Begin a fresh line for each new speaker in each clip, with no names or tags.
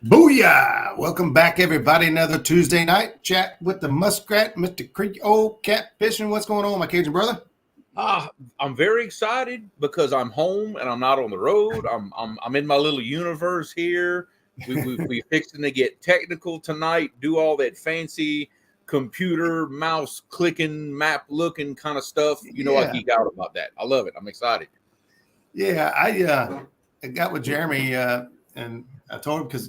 Booyah! Welcome back, everybody. Another Tuesday night chat with the Muskrat, Mr. Creole catfishing. What's going on, my Cajun brother?
I'm very excited because I'm home and I'm not on the road. I'm in my little universe here. We fixing to get technical tonight. Do all that fancy computer mouse clicking, map looking kind of stuff. I geek out about that. I love it. I'm excited.
Yeah, I got with Jeremy and I told him because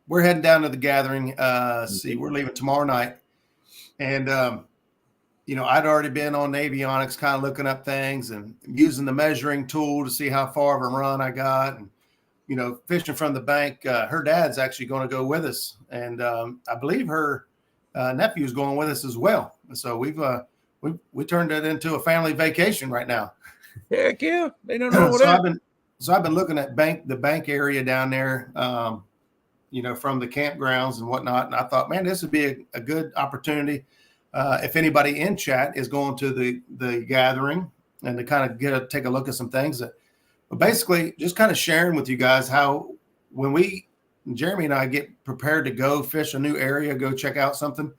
we're heading down to the gathering. We're leaving tomorrow night, and I'd already been on avionics, kind of looking up things and using the measuring tool to see how far of a run I got, and fishing from the bank. Her dad's actually going to go with us, and I believe her nephew is going with us as well. So we turned it into a family vacation right now.
Heck yeah, they don't know
so I've been looking at the bank area down there, from the campgrounds and whatnot. And I thought, man, this would be a good opportunity if anybody in chat is going to the gathering and to kind of take a look at some things. But basically, just kind of sharing with you guys how when Jeremy and I get prepared to go fish a new area, go check out something.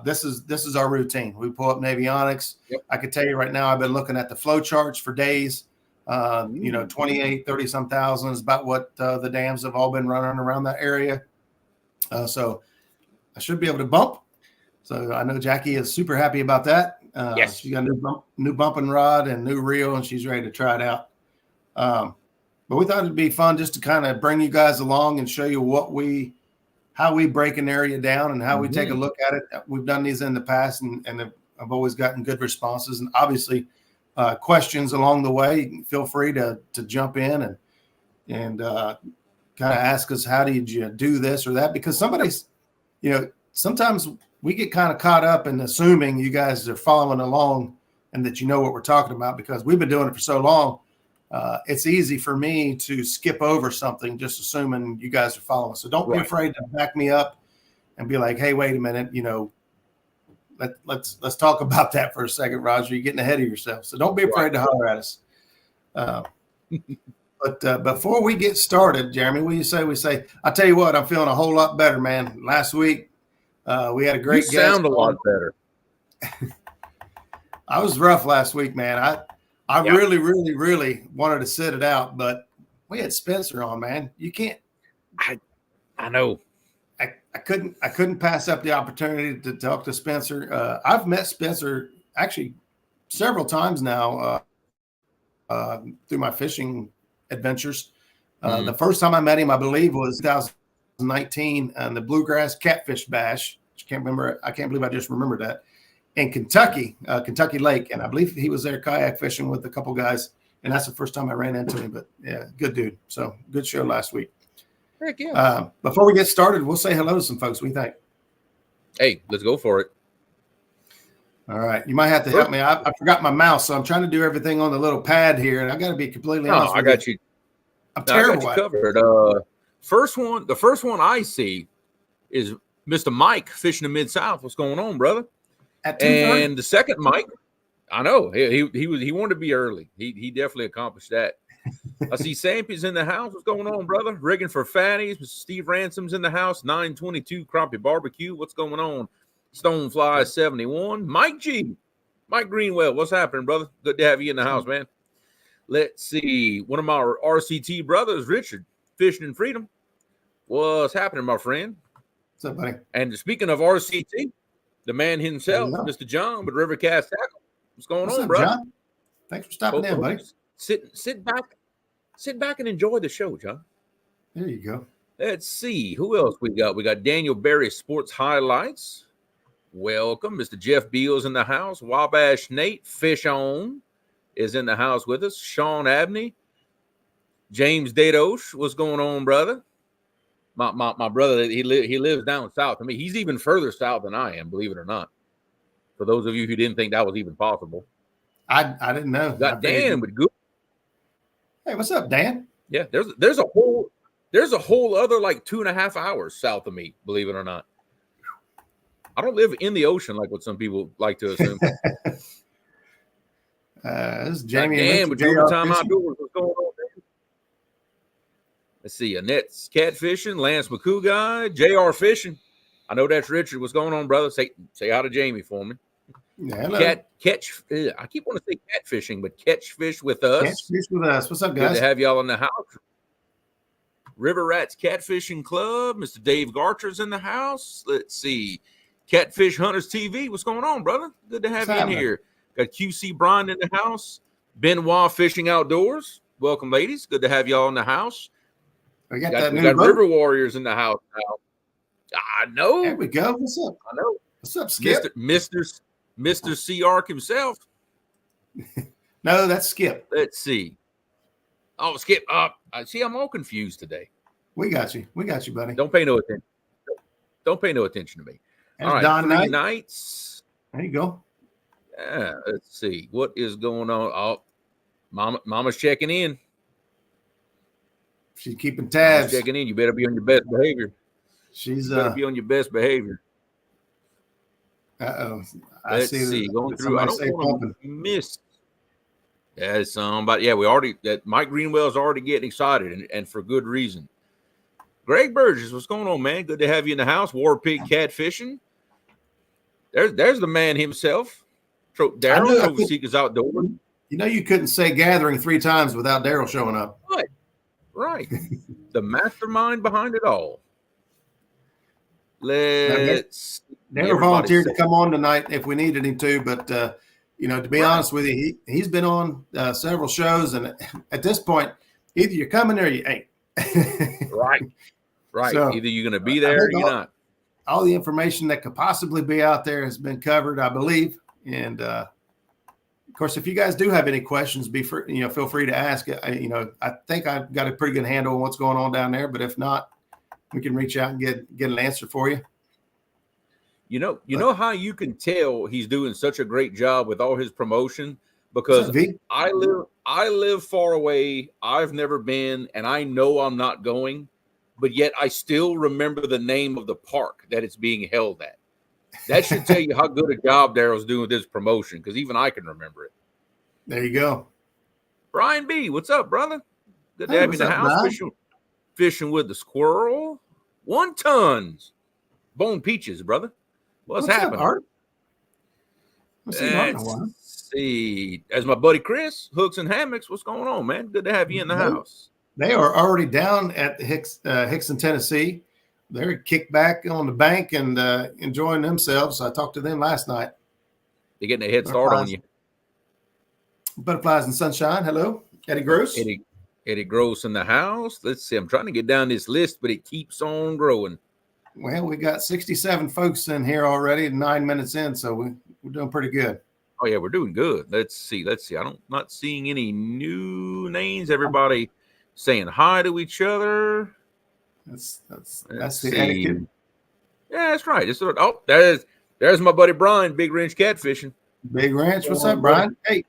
This is our routine. We pull up avionics.
Yep.
I can tell you right now, I've been looking at the flow charts for days. 28, 30 some thousand is about what the dams have all been running around that area. So I should be able to bump. So I know Jackie is super happy about that.
Yes.
She got a new bumping rod and new reel, and she's ready to try it out. But we thought it'd be fun just to kind of bring you guys along and show you how we break an area down and how we take a look at it. We've done these in the past and I've always gotten good responses, and obviously questions along the way. Feel free to jump in and kind of ask us, how did you do this or that? Because sometimes we get kind of caught up in assuming you guys are following along and that you know what we're talking about, because we've been doing it for so long. It's easy for me to skip over something just assuming you guys are following. So don't be afraid to back me up and be like, hey, wait a minute, let's talk about that for a second, Roger. You're getting ahead of yourself. So don't be afraid to holler at us. But before we get started, Jeremy, what do you say? We say, I'll tell you what, I'm feeling a whole lot better, man. Last week, we had a great guest.
You sound a lot better.
I was rough last week, man. I really, really, really wanted to sit it out, but we had Spencer on, man. You can't.
I know.
I couldn't pass up the opportunity to talk to Spencer. I've met Spencer actually several times now through my fishing adventures. The first time I met him, I believe, was 2019 on the Bluegrass Catfish Bash. I can't believe I just remembered that. In Kentucky Lake, and I believe he was there kayak fishing with a couple guys, and that's the first time I ran into him. But yeah, good dude. So good show last week.
Heck yeah.
Before we get started, we'll say hello to some folks. What do you think?
Hey, let's go for it.
All right, you might have to help me. I forgot my mouse, so I'm trying to do everything on the little pad here, and I got to be completely honest.
I got you.
I'm terrible.
I got you covered. The first one I see is Mr. Mike fishing in Mid-South. What's going on, brother? And the second Mike, I know he wanted to be early. He definitely accomplished that. I see Sampy's in the house. What's going on, brother? Rigging for Fatties. Mr. Steve Ransom's in the house. 922 Crappie Barbecue. What's going on? Stonefly 71. Mike Greenwell. What's happening, brother? Good to have you in the house, man. Let's see. One of my RCT brothers, Richard, fishing in Freedom. What's happening, my friend?
What's up, buddy?
And speaking of RCT, the man himself, Mr. John with Rivercast Tackle. What's going on, bro?
John? Thanks for stopping in, buddy.
Sit back and enjoy the show, John.
There you go.
Let's see. Who else we got? We got Daniel Berry Sports Highlights. Welcome. Mr. Jeff Beals in the house. Wabash Nate Fish On is in the house with us. Sean Abney. James Dadosh. What's going on, brother? My brother, he lives down south. I mean, he's even further south than I am, believe it or not. For those of you who didn't think that was even possible.
I didn't know.
Got Dan with Google.
Hey, what's up, Dan?
Yeah, there's a whole other like 2.5 hours south of me, believe it or not. I don't live in the ocean like what some people like to assume.
This is Jamie.
Dan with Overtime Outdoors. What's going on, Let's see. Annette's catfishing. Lance McCouguy. JR fishing. I know that's Richard. What's going on, brother? Say hi to Jamie for me.
Yeah, hello.
Catch. I keep wanting to say catfishing, but catch fish with us.
Catch fish with us. What's up, guys?
Good to have y'all in the house. River Rats Catfishing Club. Mr. Dave Garcher's in the house. Let's see. Catfish Hunters TV. What's going on, brother? Good to have you in here. Got QC Brian in the house. Benoit Fishing Outdoors. Welcome, ladies. Good to have y'all in the house.
We
got River Warriors in the house now. I know.
There we go. What's up?
I know.
What's up, Skip?
Mr. C. Ark himself.
No, that's Skip.
Let's see. Oh, Skip. I see. I'm all confused today.
We got you. We got you, buddy.
Don't pay no attention. Don't pay no attention to me.
There's
all right,
Don
Three Nights.
There you go.
Yeah, let's see. What is going on? Oh, Mama's checking in.
She's keeping tabs.
Mama's checking in. You better be on your best behavior.
She's
better be on your best behavior. Let's see. Going through. I don't want to miss. Yeah, somebody. Yeah, Mike Greenwell's already getting excited, and for good reason. Greg Burgess, what's going on, man? Good to have you in the house. War Pig Catfishing. There's the man himself. Daryl, Trophy Seekers Outdoors.
You know, you couldn't say gathering 3 times without Daryl showing up.
Right. The mastermind behind it all. Let's.
Daryl volunteered to come on tonight if we needed him to, but to be honest with you, he's been on several shows, and at this point, either you're coming or you ain't. Right. So, either you're going to be there or you're not. All the information that could possibly be out there has been covered, I believe. And of course, if you guys do have any questions, feel free to ask. I think I've got a pretty good handle on what's going on down there. But if not, we can reach out and get an answer for you.
You know how you can tell he's doing such a great job with all his promotion, because I live far away. I've never been, and I know I'm not going, but yet I still remember the name of the park that it's being held at. That should tell you how good a job Daryl's doing with this promotion, because even I can remember it.
There you go.
Brian B., what's up, brother? Good to have you in the house. Fishing with the squirrel. 1 tons. Bone peaches, brother. What's happening?
Up, Art?
Let's see. As my buddy Chris, Hooks and Hammocks, what's going on, man? Good to have you in the house.
They are already down at Hickson, Tennessee. They're kicked back on the bank and enjoying themselves. I talked to them last night.
They're getting a head start on you.
Butterflies and Sunshine. Hello, Eddie Gross.
Eddie Gross in the house. Let's see. I'm trying to get down this list, but it keeps on growing.
Well, we got 67 folks in here already, 9 minutes in, so we're doing pretty good.
Oh yeah, we're doing good. Let's see. I'm not seeing any new names. Everybody saying hi to each other. That's
the etiquette.
Yeah, that's right. There's my buddy Brian, Big Ranch Catfishing.
Big Ranch, what's up, Brian? Hey,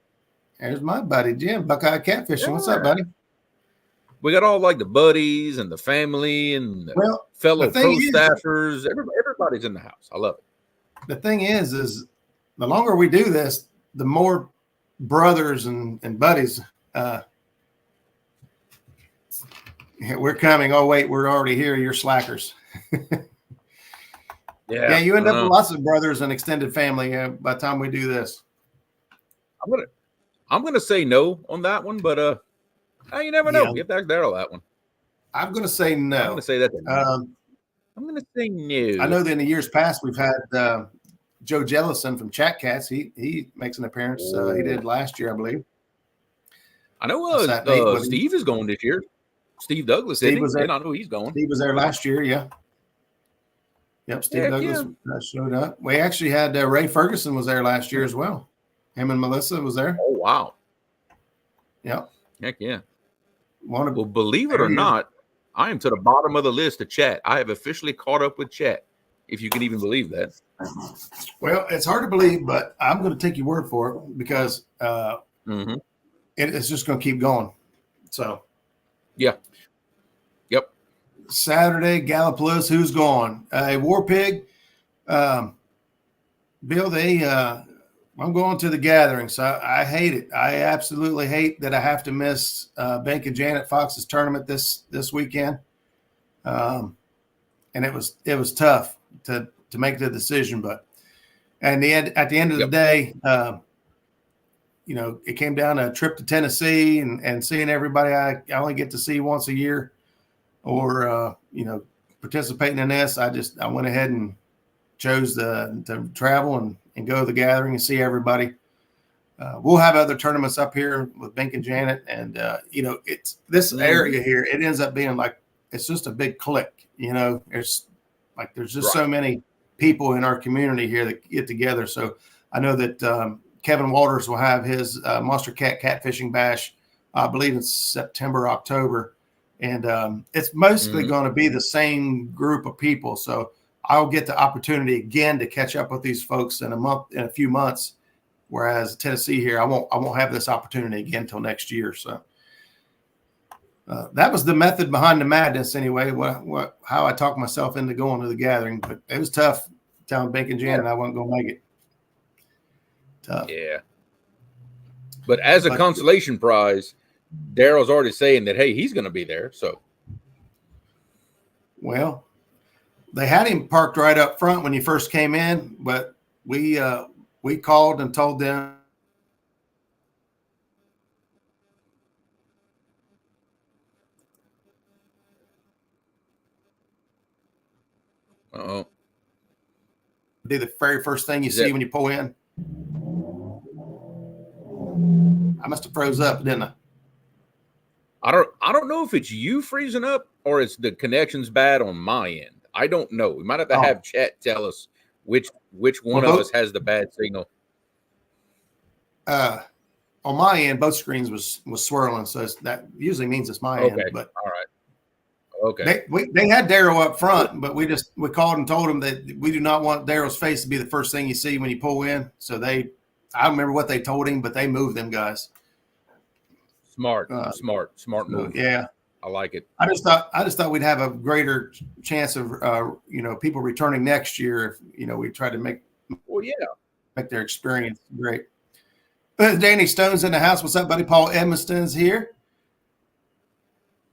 there's my buddy Jim, Buckeye Catfishing. Yeah. What's up, buddy?
We got all like the buddies and the family and fellow pro staffers. Everybody's in the house. I love it.
The thing is the longer we do this, the more brothers and buddies. We're coming. Oh, wait, we're already here. You're slackers. Yeah, you end up with lots of brothers and extended family by the time we do this.
I'm gonna say no on that one, but you never know. Get back Daryl that one.
I'm gonna say no.
I'm gonna say that. I'm gonna say no.
I know that in the years past we've had Joe Jellison from Chat Cats. He makes an appearance. He did last year, I believe.
I know Steve is going this year. Steve Douglas, I know he's going.
Steve was there last year, yeah. Yep, Steve Douglas showed up. We actually had Ray Ferguson was there last year as well. Him and Melissa was there.
Oh, wow.
Yep.
Heck yeah. Well, believe it or not, I am to the bottom of the list of Chat. I have officially caught up with Chat, if you can even believe that.
Well, it's hard to believe, but I'm going to take your word for it because it's just going to keep going. So.
Yeah. Yep.
Saturday, Gallipolis, who's going? War Pig. Bill, I'm going to the gathering, so I hate it. I absolutely hate that I have to miss Bank and Janet Fox's tournament this weekend. And it was tough to make the decision, but at the end of the day, it came down to a trip to Tennessee and seeing everybody I only get to see once a year, or participating in this. I went ahead and chose to travel and go to the gathering and see everybody. We'll have other tournaments up here with Bink and Janet, and it's this area here. It ends up being like it's just a big clique. There's just so many people in our community here that get together. So I know that Kevin Walters will have his Monster Catfishing Bash, I believe in September, October, and it's mostly going to be the same group of people. So I'll get the opportunity again to catch up with these folks in a few months. Whereas Tennessee here, I won't have this opportunity again until next year. So that was the method behind the madness, anyway. How I talked myself into going to the gathering, but it was tough telling Bink and Janet I wasn't going to make it. Tough.
Yeah. But as a consolation prize, Daryl's already saying that, hey, he's going to be there. So,
well, they had him parked right up front when you first came in, but we called and told them. Be the very first thing you see when you pull in. I must have froze up, didn't I?
I don't know if it's you freezing up or it's the connection's bad on my end. I don't know. We might have to have chat tell us which one of us has the bad signal.
On my end, both screens was swirling, so that usually means it's my end. But
all right. Okay.
They had Daryl up front, but we called and told them that we do not want Daryl's face to be the first thing you see when you pull in. So I don't remember what they told him, but they moved them guys.
Smart move.
Yeah,
I like it.
I just thought we'd have a greater chance of people returning next year if we try to make their experience great. Danny Stone's in the house. What's up, buddy? Paul Edmonston's here.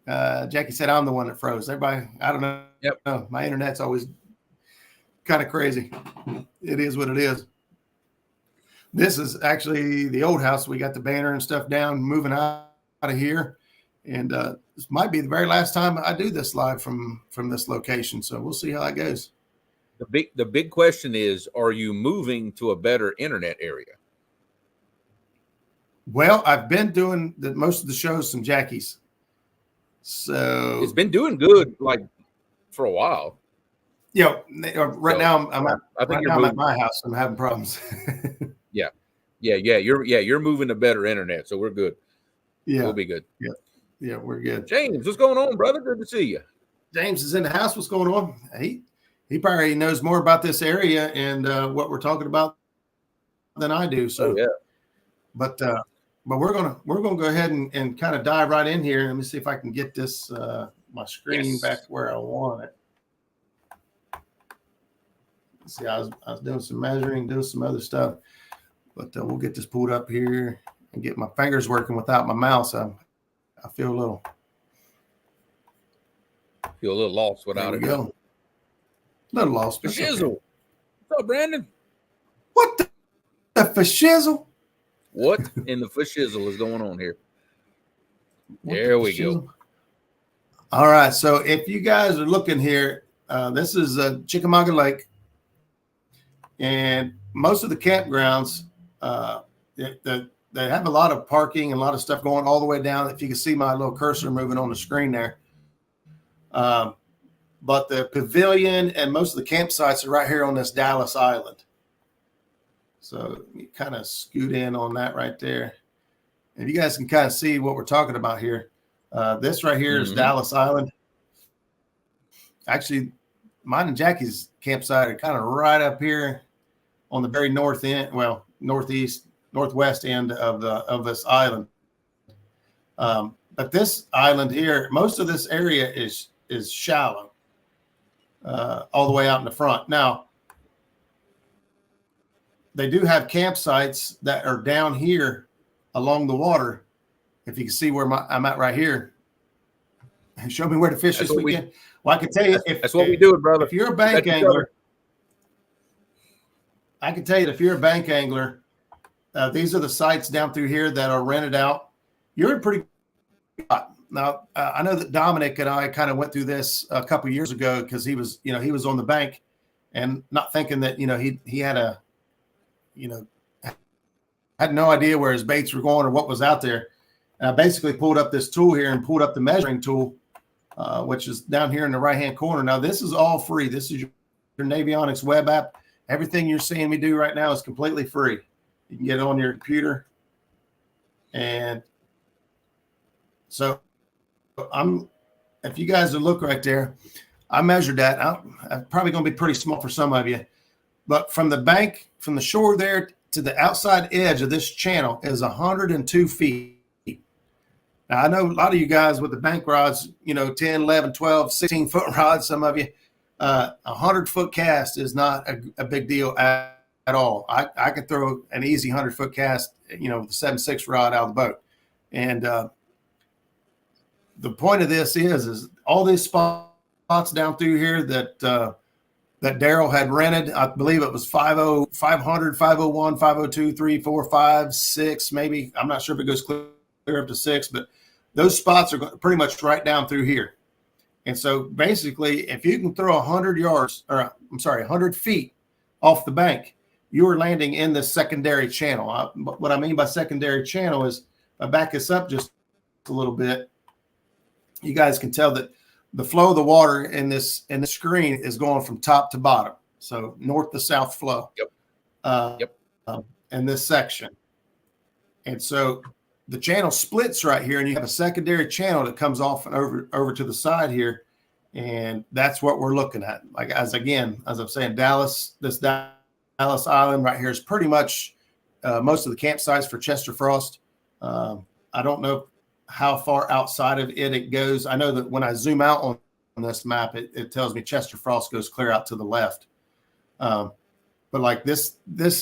Jackie said I'm the one that froze. Everybody, I don't know. Yep. My internet's always kind of crazy. It is what it is. This is actually the old house. We got the banner and stuff down, moving out of here. And this might be the very last time I do this live from this location. So we'll see how that goes.
The big question is, are you moving to a better internet area?
Well, I've been doing most of the shows from Jackie's. So
it's been doing good, like for a while.
Now I'm at my house. I'm having problems.
Yeah. You're moving to better internet, so we're good.
Yeah,
we'll be good.
Yeah, we're good.
James, what's going on, brother? Good to see you.
James is in the house. What's going on? He probably knows more about this area and what we're talking about than I do. So but we're gonna go ahead and kind of dive right in here. Let me see if I can get this my screen back where I want it. Let's see, I was doing some measuring, doing some other stuff, but we'll get this pulled up here and get my fingers working without my mouse. I feel a little
lost without it.
Go. A little lost.
Fashizzle. Okay. What's up, Brandon?
What the fashizzle?
What in the fashizzle is going on here? There we go.
All right. So if you guys are looking here, this is Chickamauga Lake. And most of the campgrounds, they have a lot of parking and a lot of stuff going all the way down. If you can see my little cursor moving on the screen there. But the pavilion and most of the campsites are right here on this Dallas Island. So you kind of scoot in on that right there. And you guys can kind of see what we're talking about here. This right here is Dallas Island. Actually, mine and Jackie's campsite are kind of right up here on the very north end, northwest end of this island. But this island here, most of this area is shallow, all the way out in the front. Now, they do have campsites that are down here along the water. If you can see where I'm at right here, show me where to fish this weekend. Well, I can tell you
that's what we do, brother.
If you're a bank angler, I can tell you that if you're a bank angler, these are the sites down through here that are rented out. You're in pretty good spot. Now, I know that Dominic and I kind of went through this a couple of years ago because he was on the bank and not thinking that, he had had no idea where his baits were going or what was out there. And I basically pulled up this tool here and pulled up the measuring tool, which is down here in the right-hand corner. Now, this is all free. This is your Navionics web app. Everything you're seeing me do right now is completely free. You can get it on your computer. And so if you guys will look right there, I measured that. I'm probably going to be pretty small for some of you. But from the bank, from the shore there to the outside edge of this channel is 102 feet. Now, I know a lot of you guys with the bank rods, 10, 11, 12, 16-foot rods, some of you, 100-foot cast is not a big deal at all. I could throw an easy 100-foot cast, with the 7.6 rod out of the boat. And the point of this is all these spots down through here that Daryl had rented. I believe it was 500, 501, 502, 3, 4, 5, 6, maybe. I'm not sure if it goes clear up to 6, but those spots are pretty much right down through here. And so basically, if you can throw 100 feet off the bank, you are landing in the secondary channel. What I mean by secondary channel is, if I back this up just a little bit, you guys can tell that the flow of the water in the screen is going from top to bottom. So north to south flow. In this section. And so the channel splits right here, and you have a secondary channel that comes off and over to the side here. And that's what we're looking at. Like, as I'm saying, Dallas Island right here is pretty much most of the campsites for Chester Frost. I don't know how far outside of it goes. I know that when I zoom out on this map, it tells me Chester Frost goes clear out to the left. But like this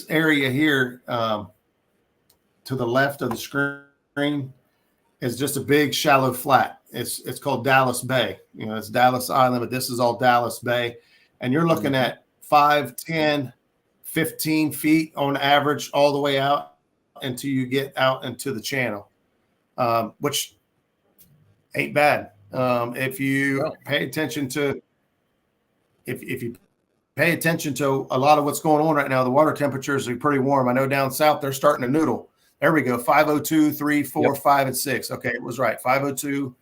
area here to the left of the screen is just a big shallow flat. It's called Dallas Bay. It's Dallas Island, but this is all Dallas Bay. And you're looking at 5, 10, 15 feet on average all the way out until you get out into the channel. Which ain't bad. If you pay attention to, if you pay attention to a lot of what's going on right now, the water temperatures are pretty warm. I know down south they're starting to noodle. There we go. 502, 3, 4, 5, and 6. Okay, it was right. 502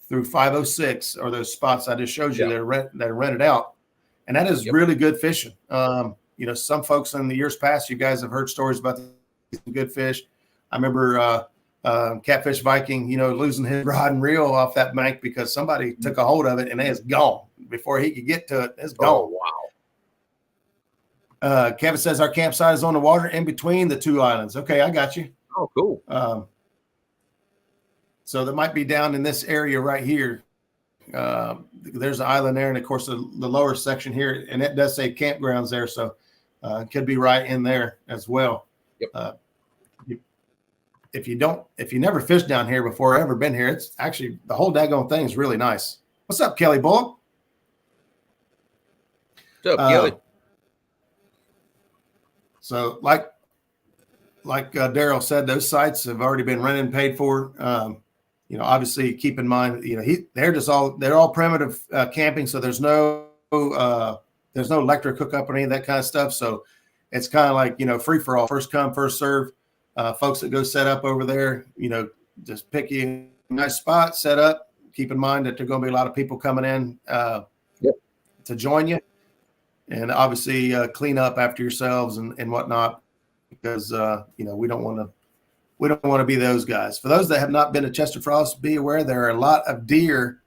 through 506 are those spots I just showed you that are rented out, and that is really good fishing. Some folks in the years past, you guys have heard stories about the good fish. I remember Catfish Viking, losing his rod and reel off that bank because somebody took a hold of it and it's gone before he could get to it. It's gone.
Oh, wow.
Kevin says our campsite is on the water in between the two islands. Okay, I got you.
Oh, cool.
So that might be down in this area right here. There's an island there, and of course the lower section here, and it does say campgrounds there, so it could be right in there as well.
Yep.
If you never fished down here before, ever been here, it's actually the whole daggone thing is really nice. What's up, Kelly Bullock?
What's up, Kelly?
So like Daryl said, those sites have already been rented and paid for. Obviously keep in mind, they're all primitive camping. So there's no electric hookup or any of that kind of stuff. So it's kind of like, free for all, first come, first serve. Folks that go set up over there, just pick you a nice spot, set up. Keep in mind that there are going to be a lot of people coming in to join you, and obviously clean up after yourselves and whatnot, because we don't want to be those guys. For those that have not been to Chester Frost, be aware there are a lot of deer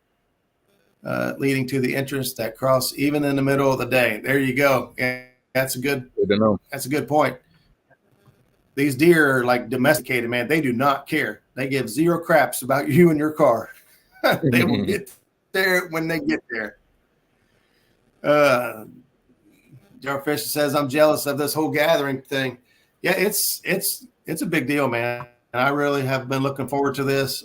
leading to the entrance that cross even in the middle of the day. There you go. And that's a good point. These deer are like domesticated, man. They do not care. They give zero craps about you and your car. They will get there when they get there. Jarfish says I'm jealous of this whole gathering thing. Yeah, it's a big deal, man. And I really have been looking forward to this.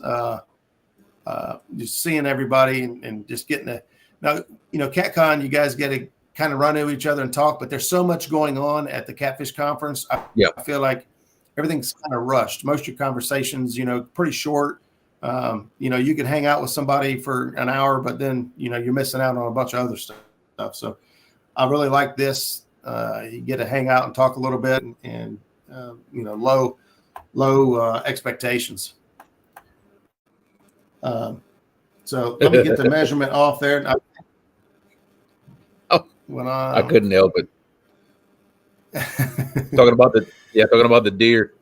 Just seeing everybody and just getting to now, CatCon, you guys get to kind of run into each other and talk, but there's so much going on at the Catfish Conference. I feel like everything's kind of rushed. Most of your conversations, pretty short. You can hang out with somebody for an hour, but then, you're missing out on a bunch of other stuff. So I really like this. You get to hang out and talk a little bit and low expectations. So let me get the measurement off there.
I couldn't help it. talking about the deer.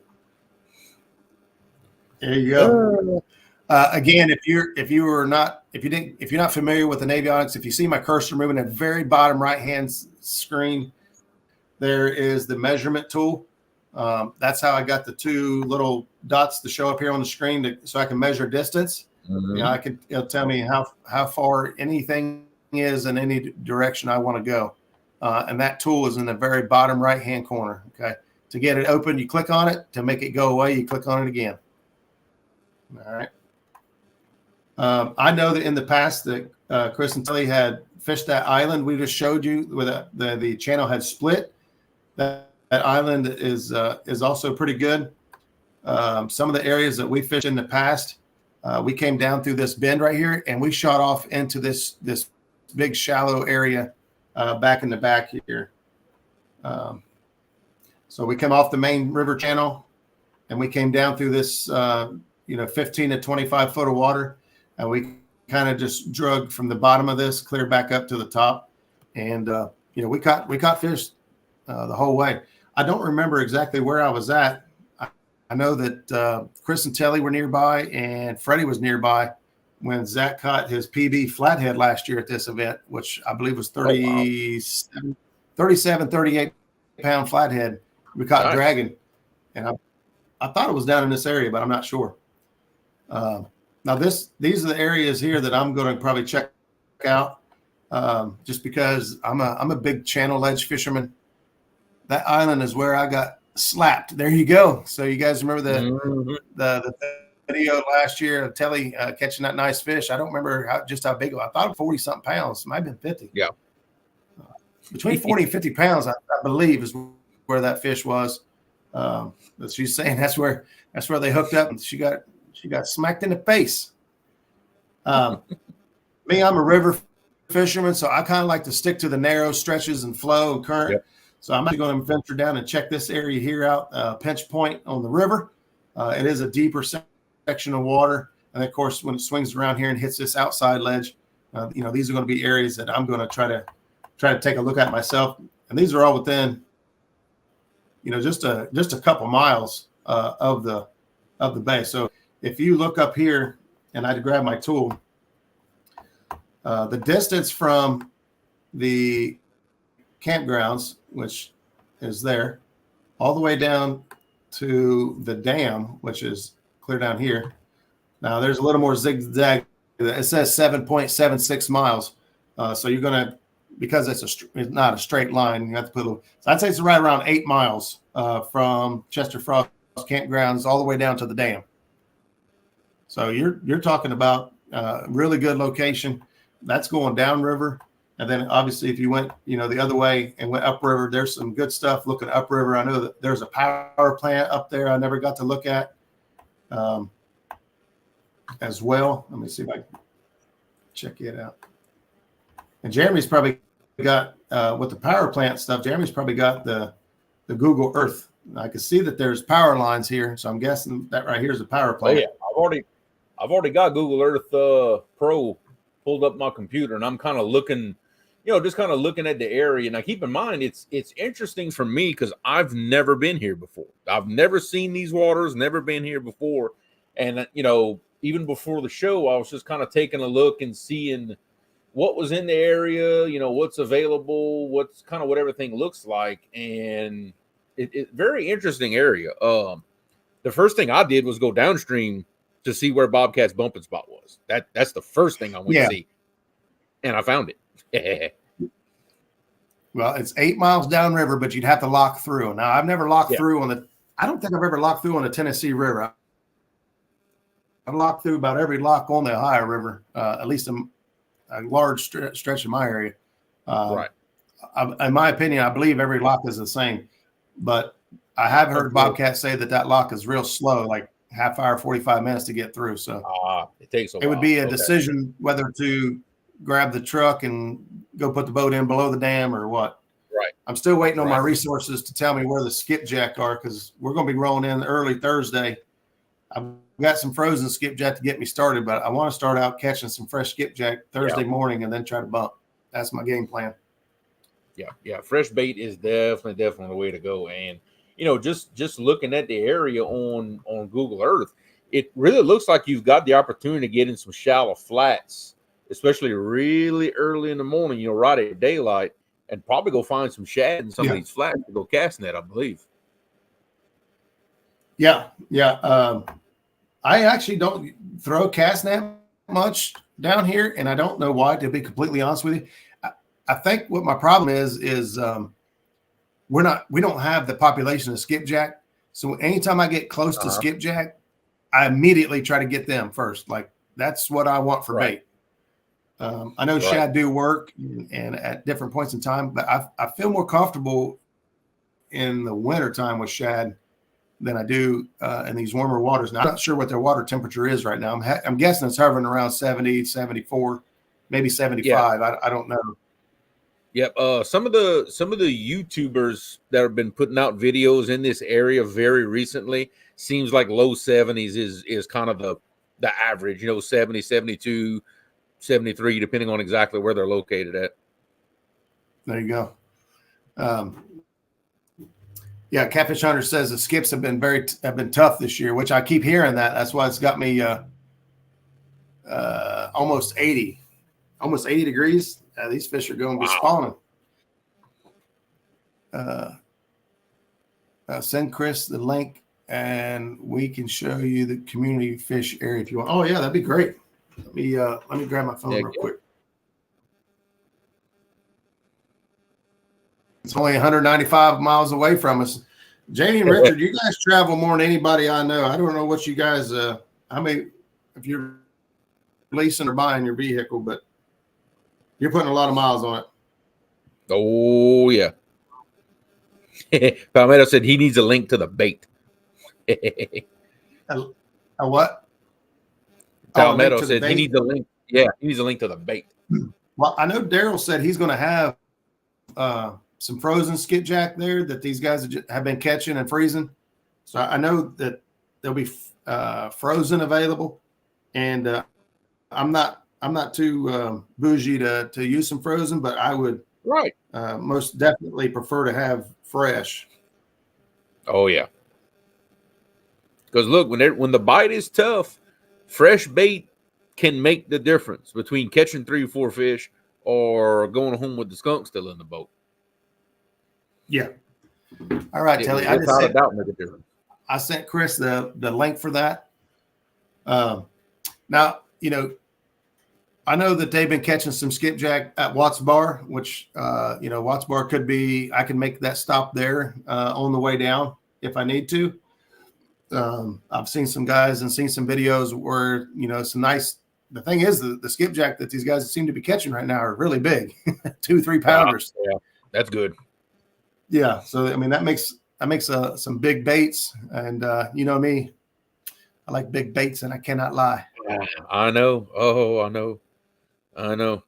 There you go. Again, if you're not familiar with the avionics, if you see my cursor moving at the very bottom right hand screen, there is the measurement tool. That's how I got the two little dots to show up here on the screen so I can measure distance. Mm-hmm. It'll tell me how far anything is in any direction I want to go. And that tool is in the very bottom right-hand corner. Okay. To get it open, you click on it. To make it go away, you click on it again. All right. I know that in the past that Chris and Tilly had fished that island we just showed you where the channel had split. That island is also pretty good. Some of the areas that we fished in the past, we came down through this bend right here, and we shot off into this big shallow area back in the back here. So we come off the main river channel, and we came down through this 15 to 25 foot of water, and we kind of just drug from the bottom of this clear back up to the top, and we caught fish the whole way. I don't remember exactly where I was at. I know that Chris and Telly were nearby, and Freddie was nearby when Zach caught his PB flathead last year at this event, which I believe was 37, 38 pound flathead. We caught dragon, and I thought it was down in this area, but I'm not sure. Now these are the areas here that I'm going to probably check out, just because I'm a big channel ledge fisherman. That island is where I got slapped. There you go. So you guys remember the video last year of Telly catching that nice fish? I don't remember how big it was. I thought 40 something pounds. It might have been 50.
Yeah.
Between 40 and 50 pounds, I believe, is where that fish was. But she's saying that's where they hooked up, and she got smacked in the face. Me, I'm a river fisherman, so I kind of like to stick to the narrow stretches and flow and current. Yep. So I'm actually going to venture down and check this area here out, Pinch Point on the river. It is a deeper section of water. And of course, when it swings around here and hits this outside ledge, these are going to be areas that I'm going to try to take a look at myself. And these are all within, just a couple miles of the bay. So if you look up here, and I had to grab my tool, the distance from the campgrounds, which is there, all the way down to the dam, which is clear down here. Now there's a little more zigzag. It says 7.76 miles. So you're going to, because it's not a straight line, you have to put a little, so I'd say it's right around 8 miles from Chester Frost campgrounds all the way down to the dam. So you're talking about really good location. That's going downriver. And then obviously if you went, the other way and went upriver, there's some good stuff looking upriver. I know that there's a power plant up there I never got to look at as well. Let me see if I can check it out. And Jeremy's probably got, with the power plant stuff, Jeremy's probably got the Google Earth. I can see that there's power lines here. So I'm guessing that right here is a power plant.
Oh, yeah. I've already got Google Earth Pro pulled up my computer, and I'm kind of looking, just kind of looking at the area. Now, keep in mind, it's interesting for me because I've never been here before. I've never seen these waters, never been here before. And, even before the show, I was just kind of taking a look and seeing what was in the area, what's available, what everything looks like. And it very interesting area. The first thing I did was go downstream to see where Bobcat's bumping spot was. That's the first thing I went to see. And I found it.
Well, it's 8 miles downriver, but you'd have to lock through. Now, I've never locked
Yeah.
through I don't think I've ever locked through on the Tennessee River. I've locked through about every lock on the Ohio River, at least a large stretch in my area.
Right.
In my opinion, I believe every lock is the same, but I have heard Bobcat say that lock is real slow, like half hour, 45 minutes to get through. So
it takes a while.
It would be a decision whether to grab the truck and go put the boat in below the dam or what.
Right.
I'm still waiting on my resources to tell me where the skipjack are, because we're going to be rolling in early Thursday. I've got some frozen skipjack to get me started, but I want to start out catching some fresh skipjack Thursday morning and then try to bump. That's my game plan.
Yeah. Fresh bait is definitely the way to go. And just looking at the area on Google Earth, it really looks like you've got the opportunity to get in some shallow flats, especially really early in the morning, right at daylight, and probably go find some shad in some of these flats to go casting at, I believe.
Yeah. I actually don't throw cast net much down here, and I don't know why, to be completely honest with you. I think what my problem is we don't have the population of skipjack. So anytime I get close to skipjack, I immediately try to get them first. Like, that's what I want for bait. I know shad do work and at different points in time, but I feel more comfortable in the winter time with shad than I do in these warmer waters. Now, I'm not sure what their water temperature is right now. I'm guessing it's hovering around 70, 74, maybe 75. Yeah. I don't know.
Yep. Some of the YouTubers that have been putting out videos in this area very recently, seems like low 70s is kind of the average, 70, 72, 73, depending on exactly where they're located at.
There you go. Yeah, Catfish Hunter says the skips have been tough this year, which I keep hearing that. That's why it's got me almost 80 degrees. These fish are going to be spawning. Send Chris the link, and we can show you the community fish area if you want. Oh yeah, that'd be great. Let me grab my phone real quick. It's only 195 miles away from us. Jamie and Richard, you guys travel more than anybody I know. I don't know what you guys, if you're leasing or buying your vehicle, but you're putting a lot of miles on it.
Oh, yeah. Palmetto said he needs a link to the bait.
A what?
Palmetto said he needs a link. Yeah, he needs a link to the bait.
Well, I know Daryl said he's going to have some frozen skipjack there that these guys have been catching and freezing. So I know that there'll be frozen available, and I'm not too bougie to use some frozen, but I would most definitely prefer to have fresh.
Oh yeah, because look, when the bite is tough, fresh bait can make the difference between catching 3 or 4 fish or going home with the skunk still in the boat.
Yeah. All right, Telly. I sent Chris the link for that. Now, I know that they've been catching some skipjack at Watts Bar, which, Watts Bar could be, I can make that stop there on the way down if I need to. I've seen some guys and seen some videos where, some nice, the thing is the skipjack that these guys seem to be catching right now are really big, 2-3 pounders.
Yeah, that's good.
Yeah. So, that makes some big baits, and you know me, I like big baits and I cannot lie.
I know. Oh, I know.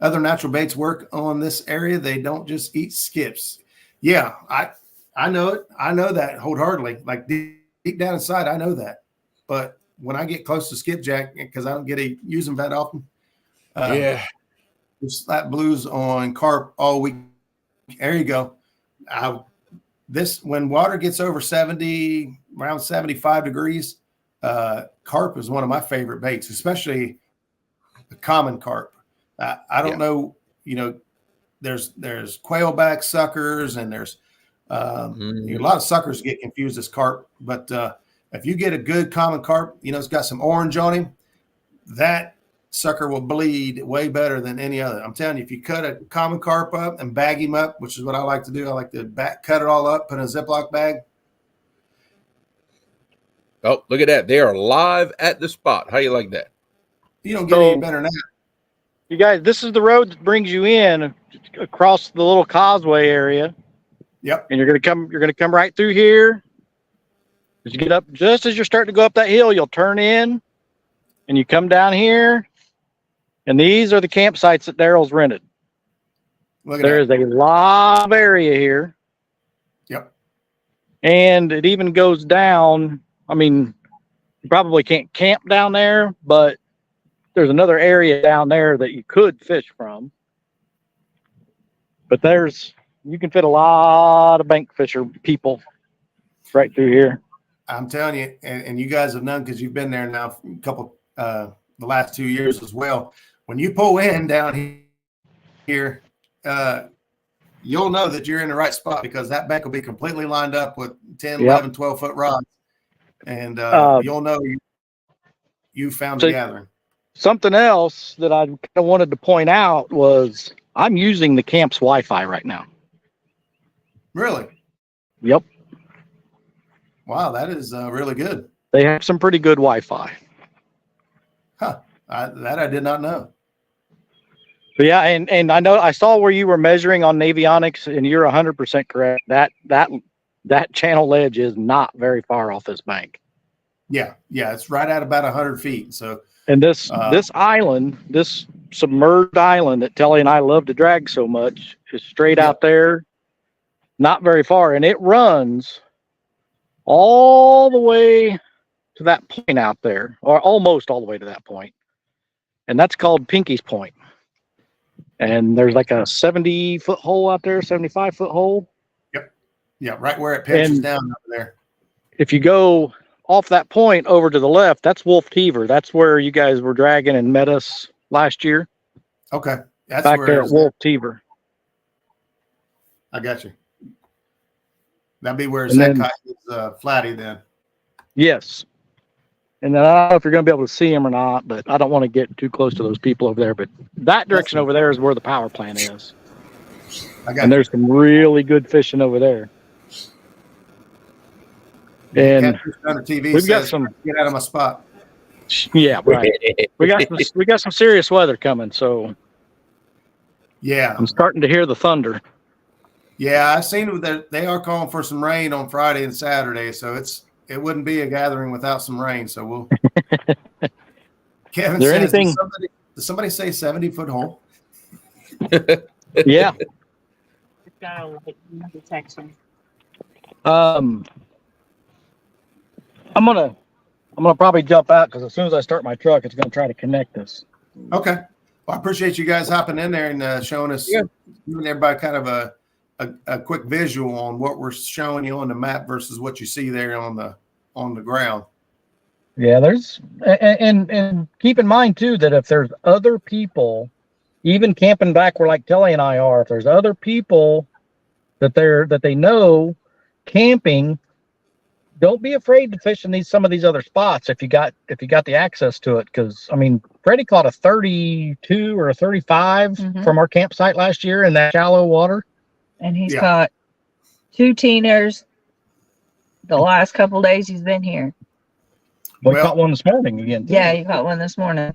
Other natural baits work on this area. They don't just eat skips. Yeah, I know it. I know that wholeheartedly. Like deep down inside, I know that. But when I get close to skipjack, because I don't get to use them that often, just slap blues on carp all week. There you go. When water gets over 70, around 75 degrees, carp is one of my favorite baits, especially the common carp. I don't know, there's quailback suckers, and there's a lot of suckers get confused as carp, but if you get a good common carp, it's got some orange on him, that sucker will bleed way better than any other. I'm telling you, if you cut a common carp up and bag him up, which is what I like to do, I like to cut it all up, put in a Ziploc bag.
Oh, look at that. They are live at the spot. How you like that?
You don't get any better than that.
You guys, this is the road that brings you in across the little causeway area.
Yep.
And you're gonna come right through here. As you get up, just as you're starting to go up that hill, you'll turn in and you come down here. And these are the campsites that Daryl's rented. There is a lot of area here.
Yep.
And it even goes down. I mean, you probably can't camp down there, but there's another area down there that you could fish from. But you can fit a lot of bank fisher people right through here.
I'm telling you, and you guys have known because you've been there now a couple, the last 2 years as well. When you pull in down here, you'll know that you're in the right spot because that bank will be completely lined up with 10, 11, 12-foot rods. And you'll know you found the gathering.
Something else that I kind of wanted to point out was I'm using the camp's Wi-Fi right now.
Really?
Yep.
Wow, that is really good.
They have some pretty good Wi-Fi.
Huh. That I did not know.
But yeah, and I know I saw where you were measuring on Navionics, and you're 100% correct. That channel ledge is not very far off this bank.
Yeah, it's right at about 100 feet. So,
and this island, this submerged island that Telly and I love to drag so much, is straight out there, not very far, and it runs all the way to that point out there, or almost all the way to that point, and that's called Pinky's Point. And there's like a 70-foot hole out there, 75-foot hole.
Yep. Yeah, right where it pitches down over there.
If you go off that point over to the left, that's Wolf Teaver. That's where you guys were dragging and met us last year.
Okay. That's
back there at Wolf Teaver.
I got you. That'd be where Zekai is flatty then.
Yes. And then I don't know if you're going to be able to see him or not, but I don't want to get too close to those people over there. But that direction over there is where the power plant is. And there's some really good fishing over there. And we've got some.
Get out of my spot.
Yeah, right. we got some serious weather coming, so
yeah,
I'm starting to hear the thunder.
Yeah, I've seen that they are calling for some rain on Friday and Saturday, so it wouldn't be a gathering without some rain. So we'll. Kevin says, did somebody say 70-foot hole?
Yeah.
It's got a detection.
I'm gonna probably jump out because as soon as I start my truck, it's gonna try to connect us.
Okay. Well, I appreciate you guys hopping in there and showing us, giving everybody kind of a quick visual on what we're showing you on the map versus what you see there on the ground.
Yeah, there's and keep in mind too that if there's other people, even camping back where like Telly and I are, if there's other people that they know camping, don't be afraid to fish in some of these other spots if you got the access to it. Because I mean, Freddie caught a 32 or a 35 from our campsite last year in that shallow water,
and he's caught 2 teeners the last couple days he's been here.
Well, he caught one this morning again.
Yeah, he caught one this morning.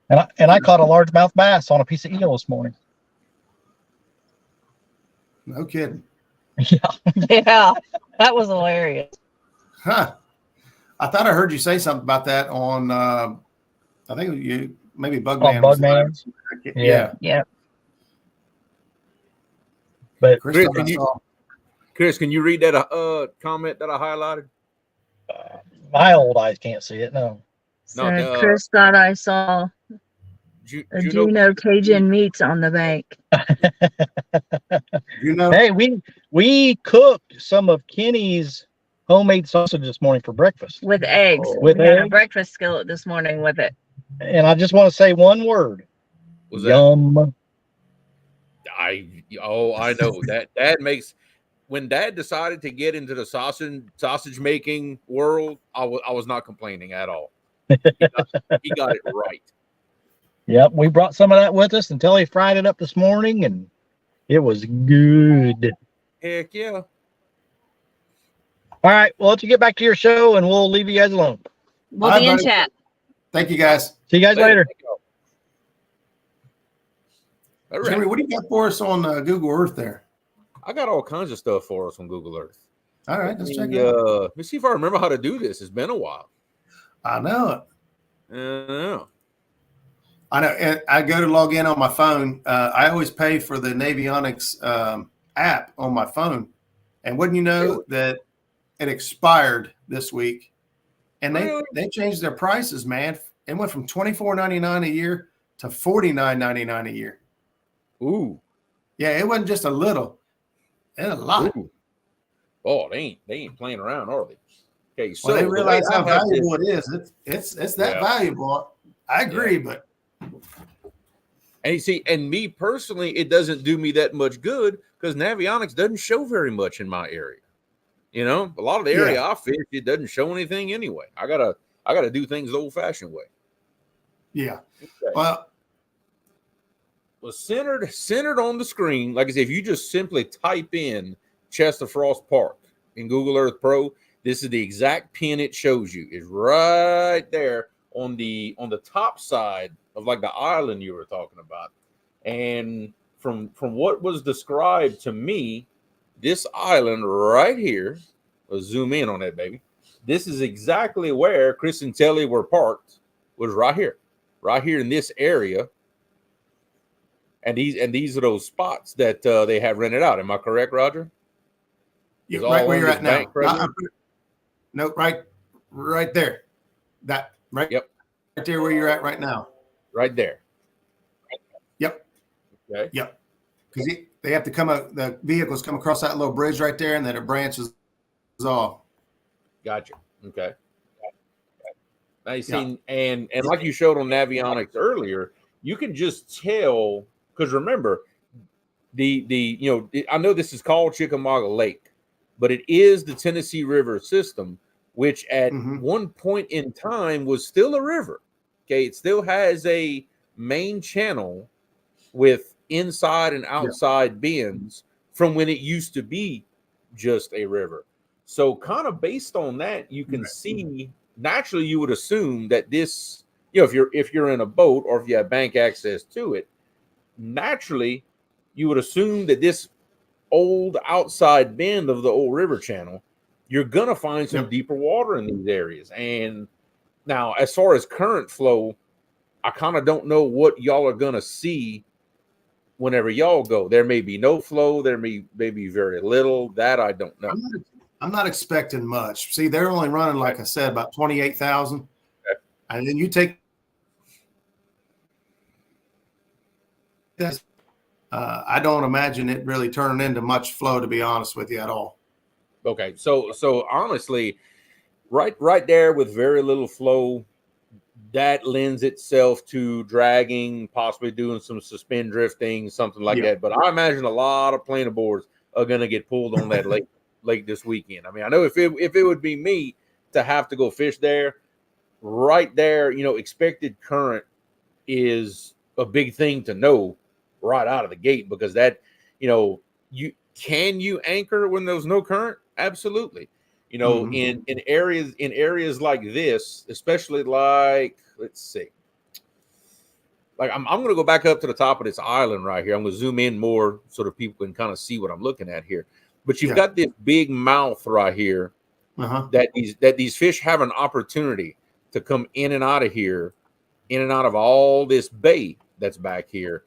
And I caught a largemouth bass on a piece of eel this morning.
No kidding.
Yeah, that was hilarious.
Huh. I thought I heard you say something about that on, I think you maybe Bugman.
Bugman.
Yeah.
But
Chris, can you read that comment that I highlighted?
My old eyes can't see it. No.
Chris thought I saw a Juno Cajun meats on the bank.
Hey, we cooked some of Kenny's homemade sausage this morning for breakfast
with eggs.
We had a
breakfast skillet this morning with it.
And I just want to say one word. Yum.
I know that Dad makes. When Dad decided to get into the sausage making world, I was not complaining at all. He got it right.
Yep, we brought some of that with us until he fried it up this morning, and it was good.
Heck yeah.
All right, well, let you get back to your show, and we'll leave you guys alone.
We'll
Bye,
be in
buddy.
chat.
Thank you, guys.
See you guys later.
All
Jeremy,
right.
what do you got for us on Google Earth there?
I got all kinds of stuff for us on Google Earth.
All right, let's check it out.
Let me see if I remember how to do this. It's been a while.
I know it.
Yeah.
I know. I go to log in on my phone. I always pay for the Navionics app on my phone. And wouldn't you know that it expired this week? And they changed their prices, man. It went from $24.99 a year to $49.99 a year.
Ooh.
Yeah, it wasn't just a little. It's a lot.
Ooh. Oh, they ain't playing around, are they? Okay, so
Well, they realize how valuable it is. It's that
Yeah.
valuable. I agree, but
and you see, and me personally, it doesn't do me that much good because Navionics doesn't show very much in my area. You know, a lot of the area I fish, it doesn't show anything anyway. I gotta do things the old-fashioned way.
yeah.
Okay. Well, centered on the screen, like I said, if you just simply type in Chester Frost Park in Google Earth Pro, this is the exact pin it shows you. It's right there on the top side of like the island you were talking about. And from what was described to me, this island right here, let's zoom in on that, baby. This is exactly where Chris and Telly were parked, was right here in this area. And these are those spots that they have rented out. Am I correct, Roger?
Yeah, right where you're at now.
Right
No, right there. That right.
Yep.
Right there where you're at right now.
Right there.
Yep.
Okay.
Yep. Because they have to come up. The vehicles come across that little bridge right there, and then it branches off.
Gotcha. Okay. Now you see, and like you showed on Navionics earlier, you can just tell because remember I know this is called Chickamauga Lake, but it is the Tennessee River system, which at one point in time was still a river. Okay, it still has a main channel with inside and outside bends from when it used to be just a river. So kind of based on that, you can see naturally you would assume that this, if you're in a boat or if you have bank access to it, naturally you would assume that this old outside bend of the old river channel, you're gonna find some deeper water in these areas. And now, as far as current flow, I kind of don't know what y'all are gonna see whenever y'all go. There may be no flow, there may be very little. That I don't know.
I'm not expecting much. See, they're only running, like I said, about 28,000, and then you take that. I don't imagine it really turning into much flow, to be honest with you, at all.
Okay, so honestly, right there with very little flow, that lends itself to dragging, possibly doing some suspend drifting, something like that. But I imagine a lot of planer boards are going to get pulled on that lake this weekend. I mean, I know if it would be me to have to go fish there, right there, expected current is a big thing to know right out of the gate, because that, you anchor when there's no current? Absolutely. In areas like this, especially like, let's see, like I'm going to go back up to the top of this island right here. I'm going to zoom in more so that people can kind of see what I'm looking at here. But you've got this big mouth right here that these fish have an opportunity to come in and out of here, in and out of all this bay that's back here.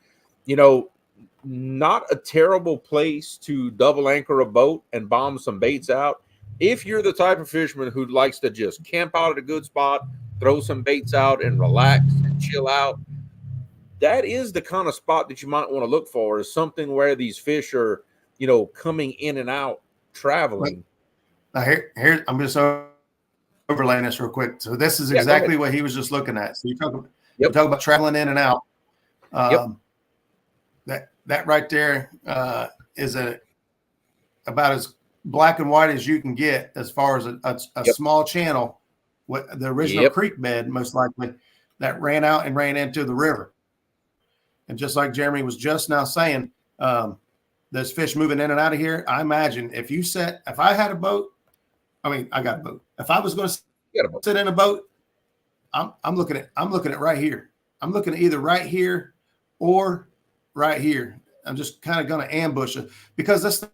Not a terrible place to double anchor a boat and bomb some baits out. If you're the type of fisherman who likes to just camp out at a good spot, throw some baits out and relax and chill out, that is the kind of spot that you might want to look for, is something where these fish are, coming in and out, traveling.
Now here I'm just overlaying this real quick. So this is exactly what he was just looking at. So you talk about traveling in and out. That right there is about as black and white as you can get, as far as a small channel with the original creek bed, most likely, that ran out and ran into the river. And just like Jeremy was just now saying, there's fish moving in and out of here. I imagine if I had a boat, I got a boat. If I was going to sit in a boat, I'm looking at right here. I'm looking at either right here or right here. I'm just kind of going to ambush it because let's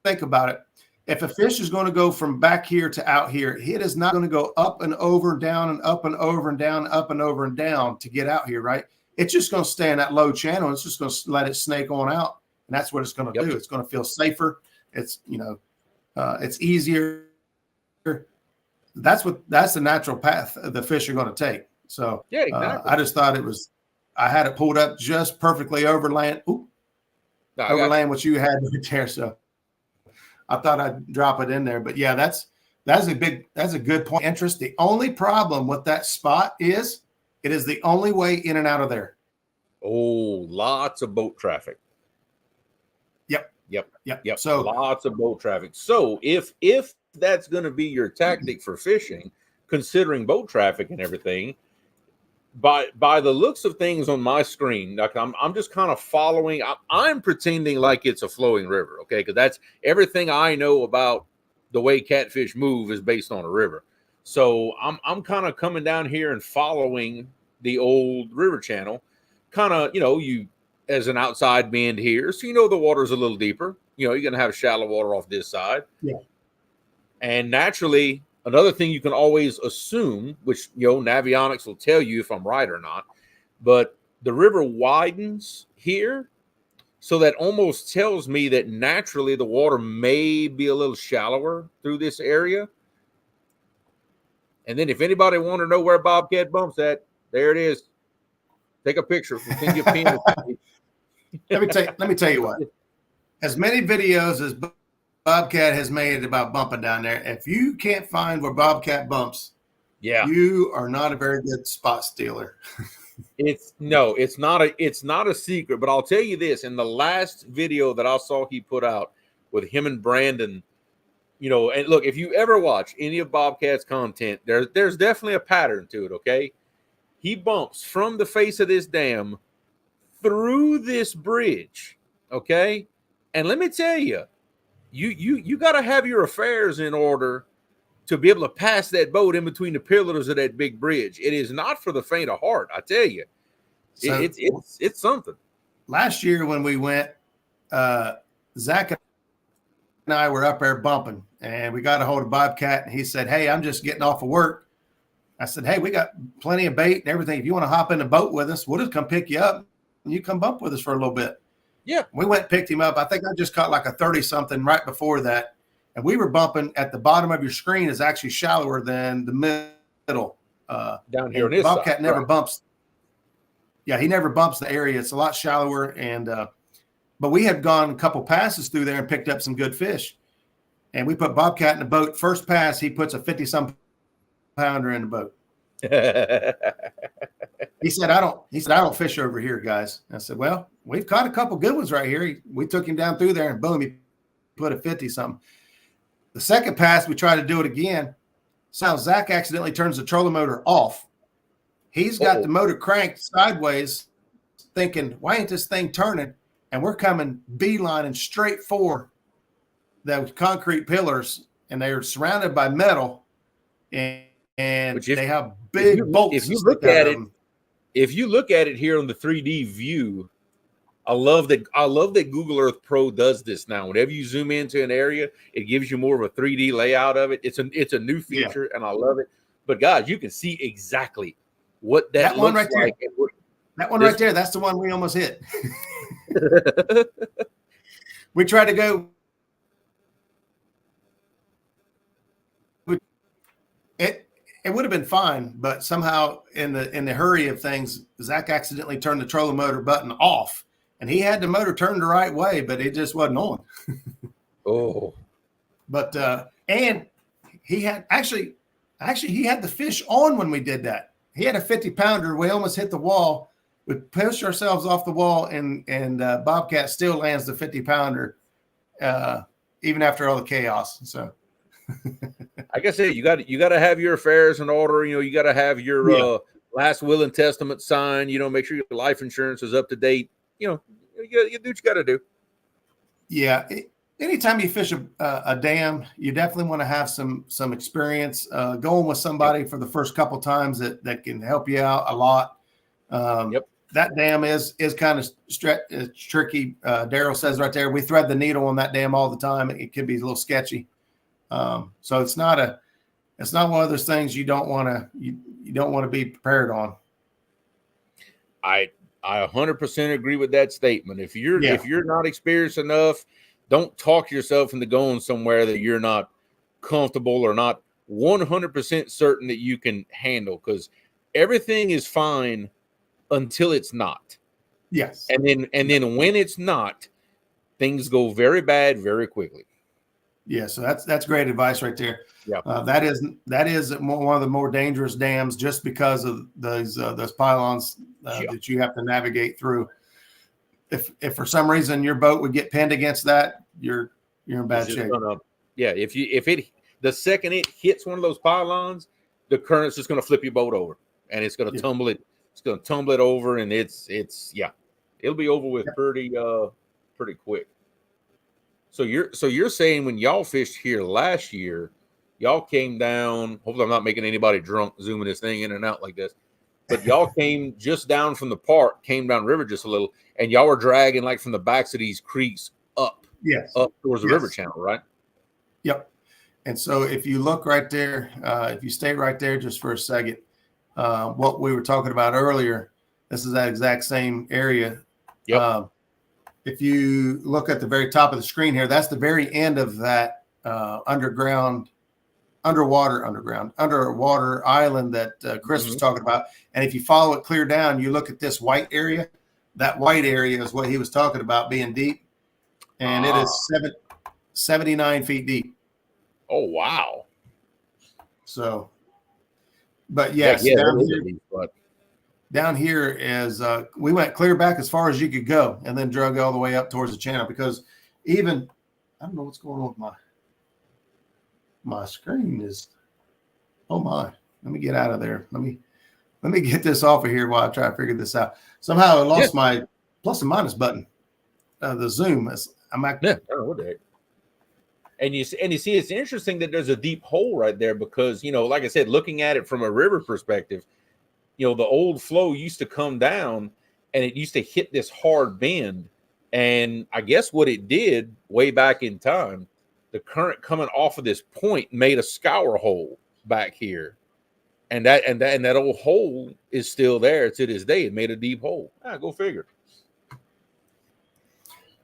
think about it. If a fish is going to go from back here to out here, it is not going to go up and over, down and up and over and down, up and over and down to get out here, right? It's just going to stay in that low channel. It's just going to let it snake on out, and that's what it's going to do. It's going to feel safer. It's it's easier. That's the natural path the fish are going to take. So
yeah, exactly.
I just thought I had it pulled up just perfectly overland. Overland what you had right there. So I thought I'd drop it in there. But yeah, that's a good point. Interest. The only problem with that spot is it is the only way in and out of there.
Oh, lots of boat traffic. Yep.
So
lots of boat traffic. So if that's going to be your tactic for fishing, considering boat traffic and everything, by the looks of things on my screen, like I'm just kind of following. I'm pretending like it's a flowing river, okay? Because that's everything I know about the way catfish move is based on a river. So I'm kind of coming down here and following the old river channel, kind of you as an outside bend here, so the water's a little deeper. You're gonna have shallow water off this side, and naturally. Another thing you can always assume, which Navionics will tell you if I'm right or not, but the river widens here, so that almost tells me that naturally the water may be a little shallower through this area. And then if anybody want to know where Bobcat Bumps at, there it is. Take a picture. Let
me tell you what. As many videos as Bobcat has made about bumping down there. If you can't find where Bobcat bumps, you are not a very good spot stealer.
It's not a secret, but I'll tell you this: in the last video that I saw he put out with him and Brandon, and look, if you ever watch any of Bobcat's content, there's definitely a pattern to it. Okay, he bumps from the face of this dam through this bridge. Okay, and let me tell you. You got to have your affairs in order to be able to pass that boat in between the pillars of that big bridge. It is not for the faint of heart, I tell you. So, it's something.
Last year when we went, Zach and I were up there bumping, and we got a hold of Bobcat, and he said, "Hey, I'm just getting off of work." I said, "Hey, we got plenty of bait and everything. If you want to hop in the boat with us, we'll just come pick you up, and you come bump with us for a little bit."
Yeah,
we went and picked him up. I think I just caught like a 30-something right before that. And we were bumping at the bottom of your screen is actually shallower than the middle.
Down here on this
Bobcat
side,
never bumps. Yeah, he never bumps the area. It's a lot shallower. And but we had gone a couple passes through there and picked up some good fish. And we put Bobcat in the boat. First pass, he puts a 50-some pounder in the boat. He said, I don't fish over here, guys. I said, well, we've caught a couple good ones right here. We took him down through there and boom, he put a 50-something. The second pass, we tried to do it again. So Zach accidentally turns the trolling motor off. He's got the motor cranked sideways, thinking, why ain't this thing turning? And we're coming beelining straight for the concrete pillars, and they're surrounded by metal. And they have big bolts.
If you look at it here on the 3D view, I love that Google Earth Pro does this now. Whenever you zoom into an area, it gives you more of a 3D layout of it. It's a new feature, and I love it. But guys, you can see exactly what that looks
right
like.
That one right there, that's the one we almost hit. We tried to go. It would have been fine, but somehow in the hurry of things, Zach accidentally turned the trolling motor button off, and he had the motor turned the right way, but it just wasn't on. But and he had actually he had the fish on when we did that. He had a 50-pounder. We almost hit the wall. We pushed ourselves off the wall, and Bobcat still lands the 50-pounder, even after all the chaos. So.
Like I said, you got to have your affairs in order. You got to have your last will and testament signed. Make sure your life insurance is up to date. you do what you got to do.
Yeah. Anytime you fish a dam, you definitely want to have some experience going with somebody for the first couple times that can help you out a lot. That dam is kind of tricky. Daryl says right there, we thread the needle on that dam all the time. It can be a little sketchy. So it's not one of those things you don't want to be prepared on.
I 100% agree with that statement. If you're not experienced enough, don't talk yourself into going somewhere that you're not comfortable or not 100% certain that you can handle, because everything is fine until it's not.
Yes.
And then when it's not, things go very bad very quickly.
Yeah, so that's great advice right there.
Yeah,
that is one of the more dangerous dams, just because of those pylons that you have to navigate through. If for some reason your boat would get pinned against that, you're in bad shape.
The second it hits one of those pylons, the current's just going to flip your boat over, and it's going to tumble it. It's going to tumble it over, and it'll be over with pretty quick. So you're saying when y'all fished here last year, y'all came down. Hopefully, I'm not making anybody drunk zooming this thing in and out like this. But y'all came just down from the park, came down river just a little, and y'all were dragging like from the backs of these creeks up towards the river channel, right?
Yep. And so if you look right there, if you stay right there just for a second, what we were talking about earlier, this is that exact same area.
Yep.
If you look at the very top of the screen here, that's the very end of that underwater island that Chris was talking about. And if you follow it clear down, you look at this white area. That white area is what he was talking about being deep. And it is 79 feet deep.
Oh, wow.
So, but yes, down here is we went clear back as far as you could go, and then drug all the way up towards the channel, because even I don't know what's going on with my screen is. Oh my! Let me get out of there. Let me get this off of here while I try to figure this out. Somehow I lost my plus and minus button. The zoom is. I'm at.
Yeah. I don't know what the heck. And you see, it's interesting that there's a deep hole right there, because like I said, looking at it from a river perspective, the old flow used to come down and it used to hit this hard bend. And I guess what it did way back in time, the current coming off of this point made a scour hole back here. And that old hole is still there to this day. It made a deep hole. Go figure.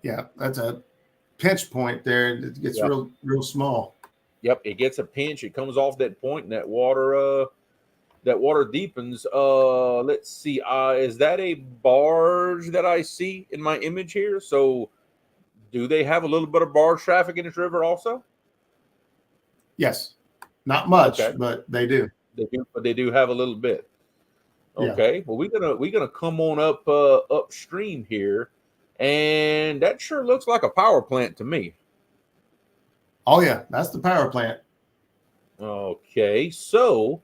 Yeah, that's a pinch point there. It gets real small.
Yep, it gets a pinch. It comes off that point, and that water deepens. Let's see. Is that a barge that I see in my image here? So, do they have a little bit of barge traffic in this river also?
Yes, not much, but they do.
They do have a little bit. Okay. Yeah. Well, we're gonna come on up upstream here, and that sure looks like a power plant to me.
Oh yeah, that's the power plant.
Okay, so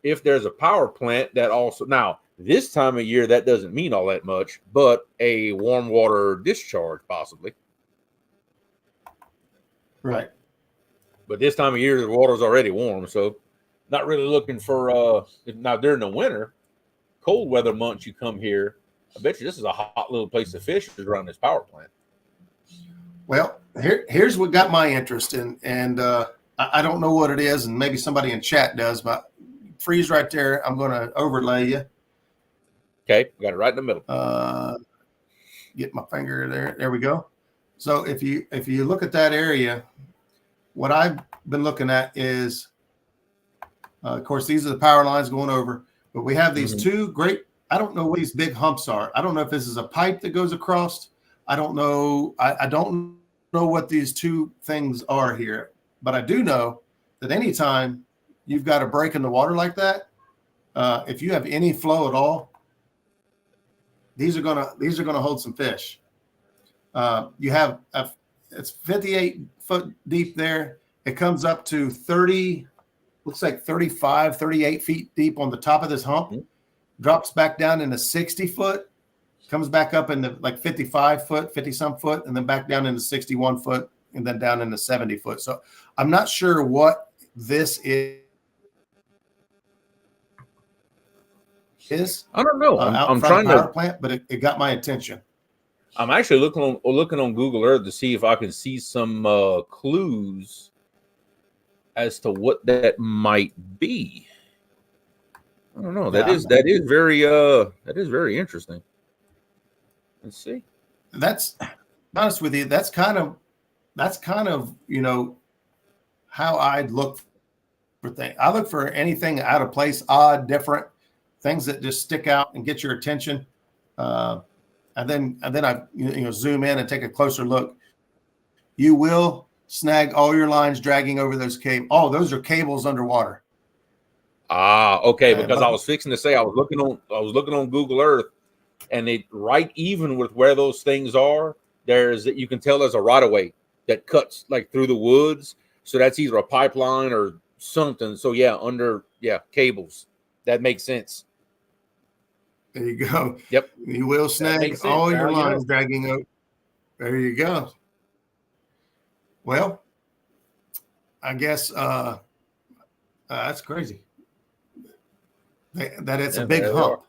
if there's a power plant, that also, now this time of year that doesn't mean all that much, but a warm water discharge possibly.
Right.
But this time of year the water's already warm, so not really looking for now during the winter, cold weather months you come here, I bet you this is a hot little place to fish is around this power plant.
Well, here's what got my interest in, and I don't know what it is, and maybe somebody in chat does, but freeze right there. I'm going to overlay you.
Okay, got it right in the middle.
Get my finger there. There we go. So if you look at that area, what I've been looking at is, of course, these are the power lines going over, but we have these two great. I don't know what these big humps are. I don't know if this is a pipe that goes across. I don't know. I don't know what these two things are here, but I do know that anytime you've got a break in the water like that, if you have any flow at all, these are gonna hold some fish. You have it's 58 foot deep there. It comes up to 30, looks like 35, 38 feet deep on the top of this hump. Drops back down into 60 foot. comes back up into like 55 foot, 50 some foot, and then back down into 61 foot, and then down into 70 foot. So I'm not sure what this is.
I don't know.
Out
I'm
front of
trying
the power
to.
plant, but it got my attention.
I'm actually looking on Google Earth to see if I can see some clues as to what that might be. I don't know. That is very interesting. Let's see.
That's honest with you. That's kind of how I'd look for things. I look for anything out of place, odd, different things that just stick out and get your attention. And then I zoom in and take a closer look. You will snag all your lines dragging over those cables. Oh, those are cables underwater.
Okay. Because I was fixing to say I was looking on Google Earth, and it right even with where those things are, you can tell there's a right of way that cuts like through the woods. So that's either a pipeline or something. So cables. That makes sense.
There you go.
Yep.
You will snag all your lines dragging over. There you go. Well, I guess that's crazy. That it's a big hump.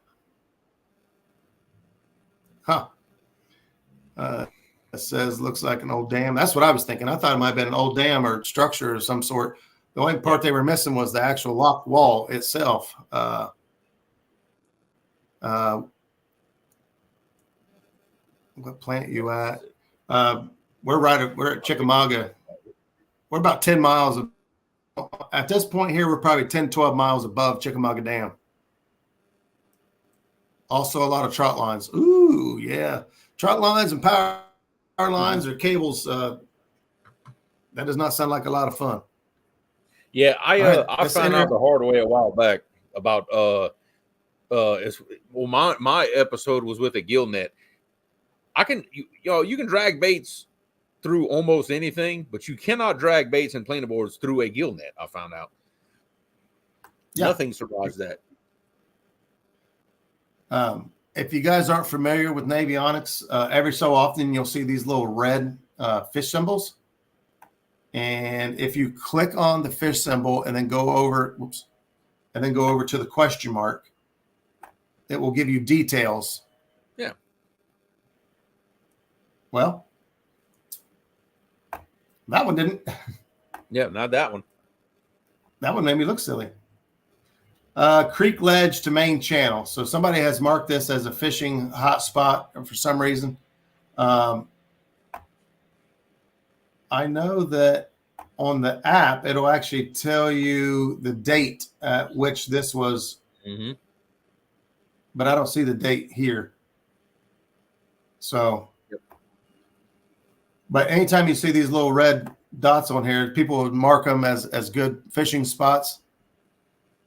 Huh. It says looks like an old dam. That's what I was thinking. I thought it might have been an old dam or structure of some sort. The only part they were missing was the actual lock wall itself. What plant you at? We're at Chickamauga. We're about 10 miles. At this point here, we're probably 10, 12 miles above Chickamauga Dam. Also a lot of trot lines. Ooh, yeah. Trot lines and power lines or cables. That does not sound like a lot of fun.
Yeah, I found out the hard way a while back about my episode was with a gill net. You can drag baits through almost anything, but you cannot drag baits and planer boards through a gill net. I found out. Yeah. Nothing survives that.
If you guys aren't familiar with Navionics, every so often you'll see these little red fish symbols. And if you click on the fish symbol and then go over to the question mark, it will give you details.
Yeah.
Well, that one didn't.
Yeah, not that one.
That one made me look silly. Creek ledge to main channel. So somebody has marked this as a fishing hotspot for some reason. I know that on the app, it'll actually tell you the date at which this was, but I don't see the date here. So, but anytime you see these little red dots on here, people would mark them as good fishing spots.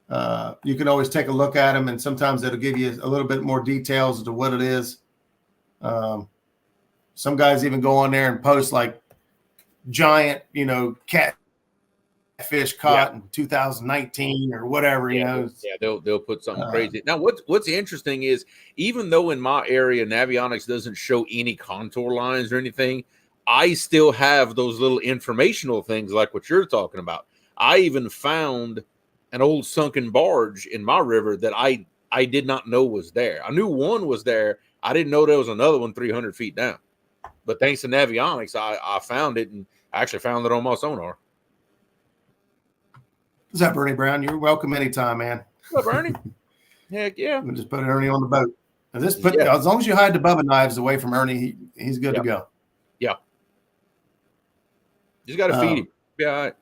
You can always take a look at them, and sometimes it'll give you a little bit more details as to what it is. Some guys even go on there and post like giant, catfish caught in 2019 or whatever,
Yeah, they'll put something crazy. Now, what's interesting is even though in my area Navionics doesn't show any contour lines or anything, I still have those little informational things like what you're talking about. I even found an old sunken barge in my river that I did not know was there. I knew one was there. I didn't know there was another one 300 feet down. But thanks to Navionics, I found it, and I actually found it on my sonar.
What's up, Bernie Brown? You're welcome anytime, man.
What's up, Ernie? Heck yeah.
We'll just put Ernie on the boat. And as long as you hide the Bubba knives away from Ernie, he's good to go.
Yeah. Just got to feed him. Be all right.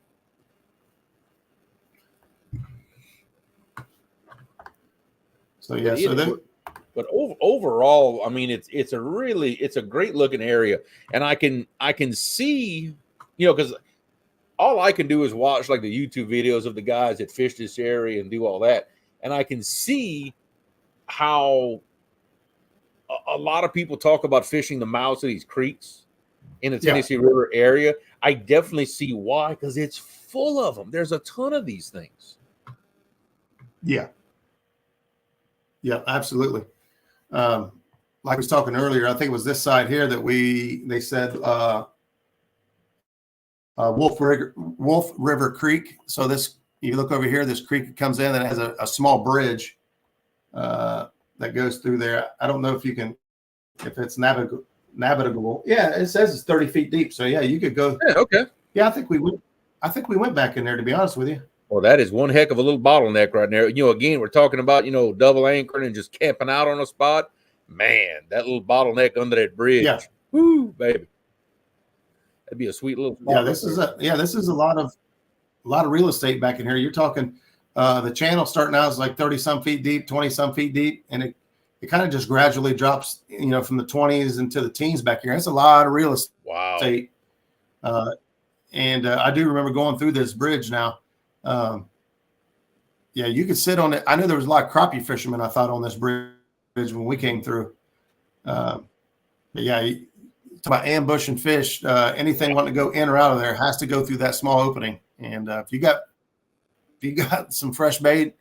So yeah,
but overall, I mean, it's a great looking area, and I can see, because all I can do is watch like the YouTube videos of the guys that fish this area and do all that, and I can see how a lot of people talk about fishing the mouths of these creeks in the Tennessee River area. I definitely see why, because it's full of them. There's a ton of these things.
Yeah, absolutely. like we was talking earlier, I think it was this side here that they said Wolf River Creek. So this, you look over here, this creek comes in and it has a small bridge that goes through there. I don't know if it's navigable. Yeah, it says it's 30 feet deep. So yeah, you could go.
Yeah, okay.
Yeah, I think we went back in there, to be honest with you.
Well, that is one heck of a little bottleneck right there. Again, we're talking about, double anchoring and just camping out on a spot. Man, that little bottleneck under that bridge.
Yeah.
Woo, baby. That'd be a sweet little spot.
Yeah, this is a lot of real estate back in here. You're talking the channel starting out is like 30 some feet deep, 20 some feet deep, and it kind of just gradually drops, from the 20s into the teens back here. That's a lot of real estate.
Wow.
And I do remember going through this bridge now. Yeah, you could sit on it. I knew there was a lot of crappie fishermen, I thought, on this bridge when we came through. But yeah, talk about ambushing fish. Anything wanting to go in or out of there has to go through that small opening. And if you got some fresh bait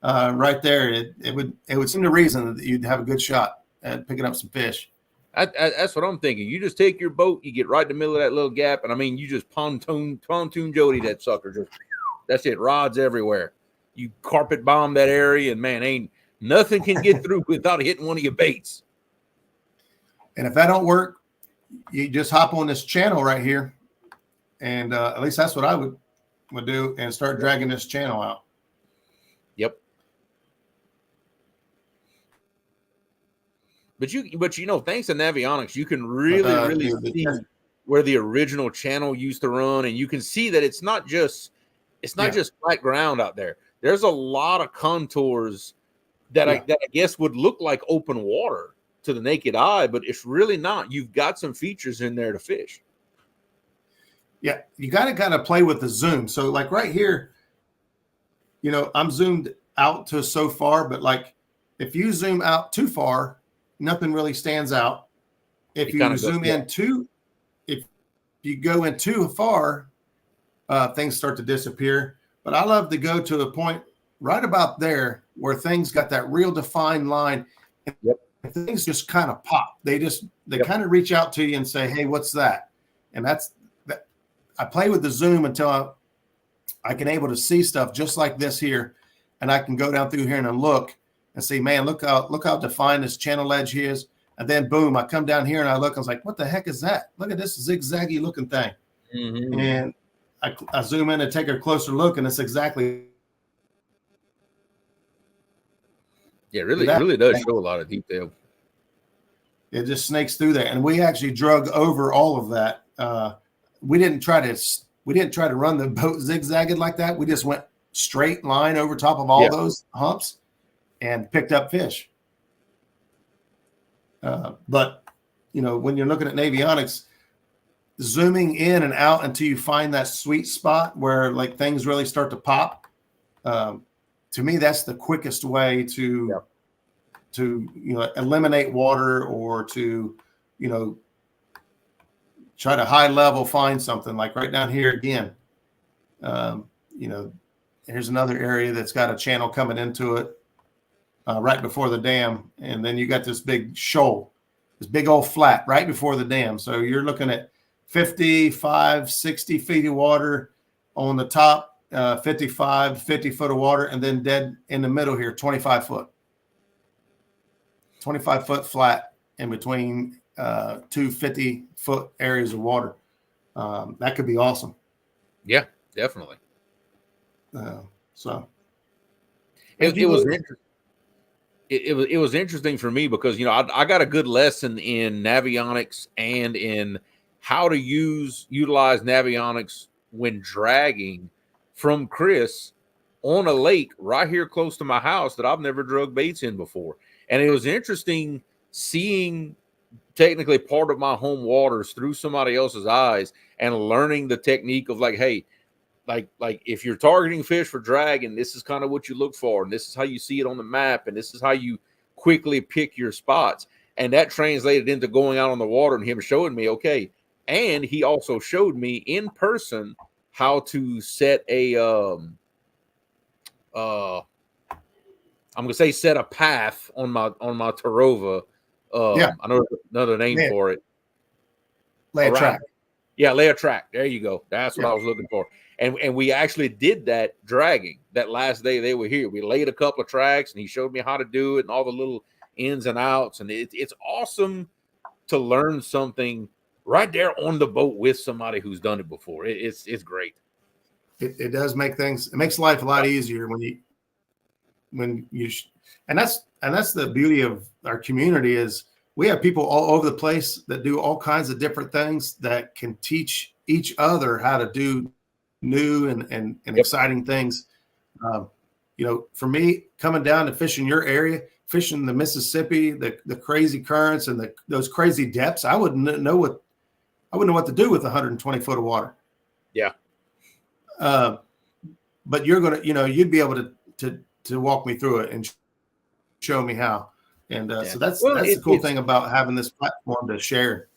right there, it would seem to reason that you'd have a good shot at picking up some fish.
That's what I'm thinking. You just take your boat, you get right in the middle of that little gap, and I mean, you just pontoon Jody that sucker. Just that's it, rods everywhere. You carpet bomb that area, and man, ain't nothing can get through without hitting one of your baits.
And if that don't work, you just hop on this channel right here, and at least that's what I would do, and start dragging this channel out.
Yep. But thanks to Navionics, you can really see where the original channel used to run, and you can see that it's not just flat ground out there. There's a lot of contours that I guess would look like open water to the naked eye, but it's really not. You've got some features in there to fish.
Yeah, you got to kind of play with the zoom. So like right here, I'm zoomed out to so far, but like if you zoom out too far, nothing really stands out. If you zoom in if you go in too far, things start to disappear. But I love to go to a point right about there where things got that real defined line.
Yep.
And things just kind of pop. They kind of reach out to you and say, "Hey, what's that?" And that's that. I play with the zoom until I can able to see stuff just like this here, and I can go down through here and look and say, "Man, look how defined this channel edge is." And then boom, I come down here and I look. I was like, "What the heck is that? Look at this zigzaggy looking thing."
Mm-hmm.
And I zoom in and take a closer look, and it's exactly.
Yeah, really does show a lot of detail.
It just snakes through there, and we actually drug over all of that. We didn't try to run the boat zigzagged like that. We just went straight line over top of all those humps and picked up fish. But when you're looking at Navionics, zooming in and out until you find that sweet spot where like things really start to pop. To me, that's the quickest way to eliminate water or to try to high level find something like right down here again. Here's another area that's got a channel coming into it right before the dam, and then you got this big shoal, this big old flat right before the dam. So you're looking at 55, 60 feet of water on the top. 50 foot of water, and then dead in the middle here, 25 foot flat in between 2 50-foot areas of water. That could be awesome.
Yeah, definitely.
So
it was interesting for me because I got a good lesson in Navionics and in how to utilize Navionics when dragging from Chris on a lake right here close to my house that I've never drug baits in before. And it was interesting seeing technically part of my home waters through somebody else's eyes and learning the technique of like, hey, like if you're targeting fish for dragging, this is kind of what you look for. And this is how you see it on the map. And this is how you quickly pick your spots. And that translated into going out on the water and him showing me, okay. And he also showed me in person how to set a I'm gonna say set a path on my Tarova
Yeah.
I know another name for it.
Lay a track.
Yeah, lay a track. There you go. That's what
Yeah.
I was looking for. And we actually did that dragging that last day they were here. We laid a couple of tracks, and he showed me how to do it and all the little ins and outs. And it's awesome to learn something right there on the boat with somebody who's done it before. It's great.
It does make things. It makes life a lot easier and that's the beauty of our community is we have people all over the place that do all kinds of different things that can teach each other how to do new and exciting things. For me, coming down to fish in your area, fishing the Mississippi, the crazy currents and those crazy depths, I wouldn't know what to do with 120 foot of water.
Yeah.
But you're gonna, you'd be able to walk me through it and show me how. And so that's the cool thing about having this platform to share.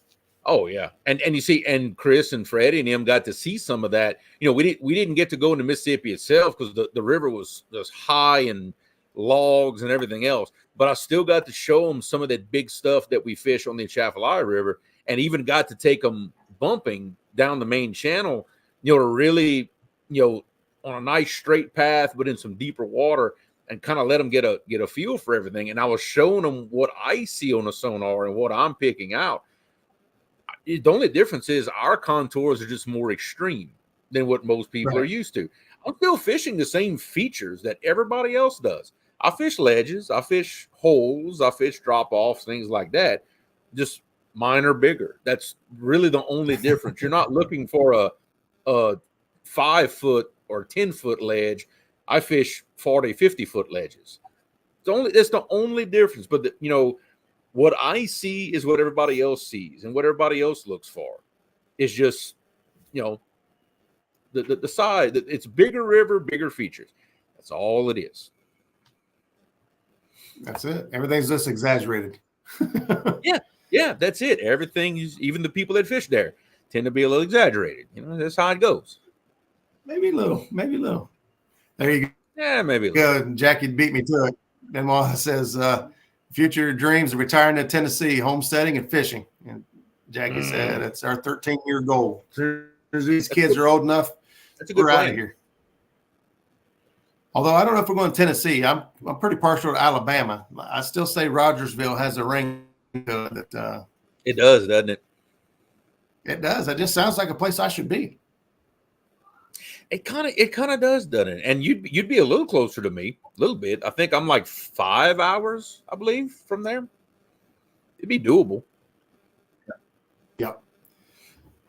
Oh yeah, and you see, and Chris and Freddie and him got to see some of that. We didn't get to go into Mississippi itself because the river was high and logs and everything else. But I still got to show them some of that big stuff that we fish on the Atchafalaya River, and even got to take them bumping down the main channel. To really, on a nice straight path, but in some deeper water, and kind of let them get a feel for everything. And I was showing them what I see on the sonar and what I'm picking out. The only difference is our contours are just more extreme than what most people are used to. I'm still fishing the same features that everybody else does. I fish ledges, I fish holes, I fish drop-offs, things like that. Just mine are bigger. That's really the only difference. You're not looking for a 5 foot or 10 foot ledge. I fish 40, 50 foot ledges. It's the only difference. But what I see is what everybody else sees, and what everybody else looks for is just, the side. It's bigger river, bigger features. That's all it is.
That's it. Everything's just exaggerated.
Yeah, that's it. Everything is, even the people that fish there tend to be a little exaggerated. That's how it goes.
Maybe a little. There you go.
Yeah, maybe.
Good. Jackie beat me to it. Benoit says, future dreams of retiring to Tennessee, homesteading and fishing. And Jackie said, it's our 13-year goal. These kids are old enough.
That's a good
we're
plan.
Out of here. Although I don't know if we're going to Tennessee. I'm pretty partial to Alabama. I still say Rogersville has a ring to it that
it does, doesn't it?
It does. It just sounds like a place I should be.
It kind of does, doesn't it? And you'd be a little closer to me, a little bit. I think I'm like 5 hours, I believe, from there. It'd be doable.
Yeah.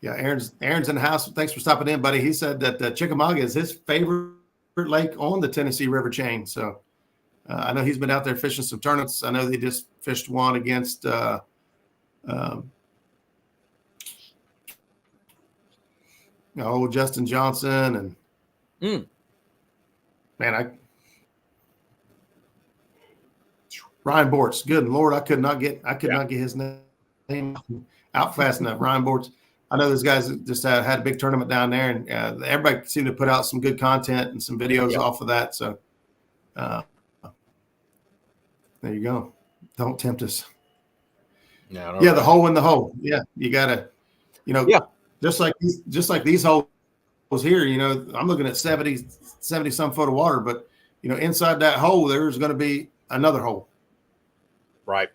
Aaron's in the house. Thanks for stopping in, buddy. He said that Chickamauga is his favorite lake on the Tennessee River chain. So I know he's been out there fishing some tournaments. I know they just fished one against Justin Johnson and Ryan Bortz. Good Lord, I could not get his name out fast enough. Ryan Bortz. I know those guys just had a big tournament down there, and everybody seemed to put out some good content and some videos off of that. So there you go. Don't tempt us.
No,
the hole in the hole. Yeah, you gotta, just like these holes here. I'm looking at 70 some foot of water, but inside that hole there's going to be another hole.
Right.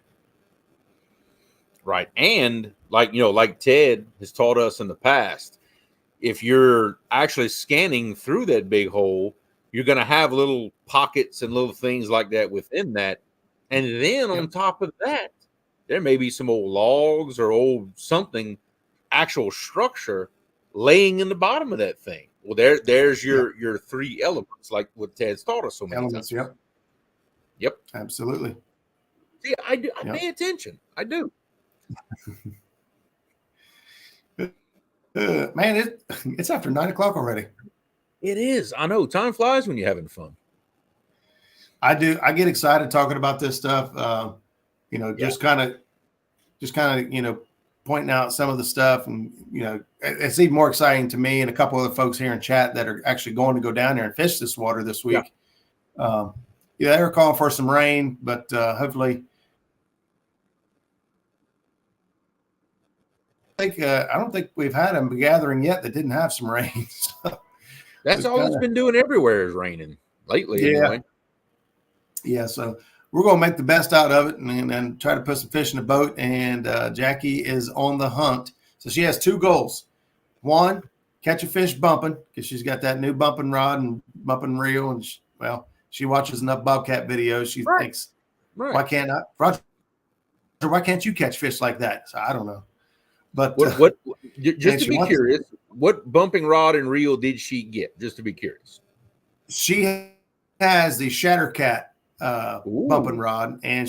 And like Ted has taught us in the past, if you're actually scanning through that big hole, you're going to have little pockets and little things like that within that. And then on top of that, there may be some old logs or old something, actual structure laying in the bottom of that thing. Well, there's your 3 elements, like what Ted's taught us so many times. Yep.
Absolutely.
See, I do. I pay attention. I do.
Man, it's after 9 o'clock already.
It is. I know. Time flies when you're having fun.
I do. I get excited talking about this stuff. Just kind of, pointing out some of the stuff, and it's even more exciting to me and a couple other folks here in chat that are actually going to go down there and fish this water this week. They were calling for some rain, but hopefully I don't think we've had a gathering yet that didn't have some rain. So
That's all it's been doing everywhere is raining lately.
Yeah.
Anyway.
Yeah. So we're going to make the best out of it and try to put some fish in the boat. And Jackie is on the hunt. So she has 2 goals. One, catch a fish bumping, because she's got that new bumping rod and bumping reel. And she watches enough Bobcat videos. She thinks, why can't I, Roger, why can't you catch fish like that? So I don't know. But
what just to be curious, what bumping rod and reel did she get? Just to be curious.
She has the Shattercat bumping rod, and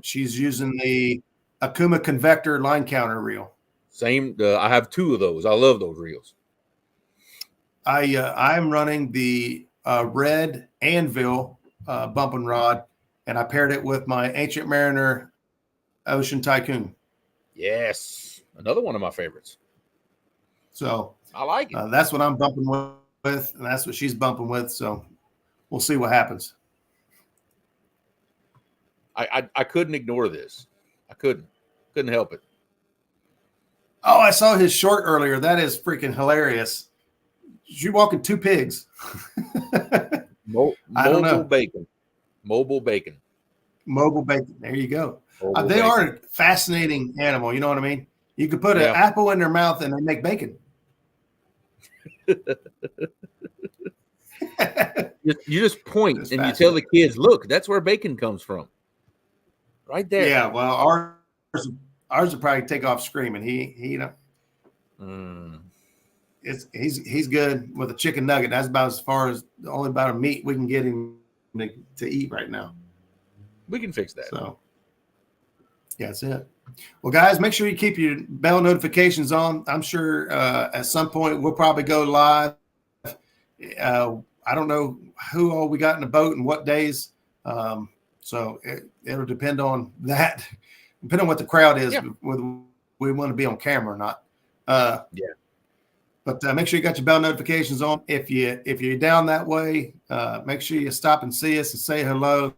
she's using the Akuma Convector line counter reel.
Same. I have 2 of those. I love those reels.
I'm running the red Anvil bumping rod, and I paired it with my Ancient Mariner Ocean Tycoon.
Yes, another one of my favorites.
So
I like it.
That's what I'm bumping with, and that's what she's bumping with. So we'll see what happens.
I couldn't ignore this. I couldn't help it.
Oh, I saw his short earlier. That is freaking hilarious. You walking 2 pigs. I don't know.
Mobile bacon.
There you go. They are a fascinating animal. You know what I mean? You could put an apple in their mouth and they make bacon.
You just point and you tell the kids, look, that's where bacon comes from. Right there.
Yeah, well, ours would probably take off screaming. He he's good with a chicken nugget. That's about as far as the only amount of meat we can get him to eat right now.
We can fix that.
So yeah, that's it. Well, guys, make sure you keep your bell notifications on. I'm sure at some point we'll probably go live. I don't know who all we got in the boat and what days. So it'll depend on that. Depending on what the crowd is, whether we want to be on camera or not. But make sure you got your bell notifications on. If you're down that way, make sure you stop and see us and say hello.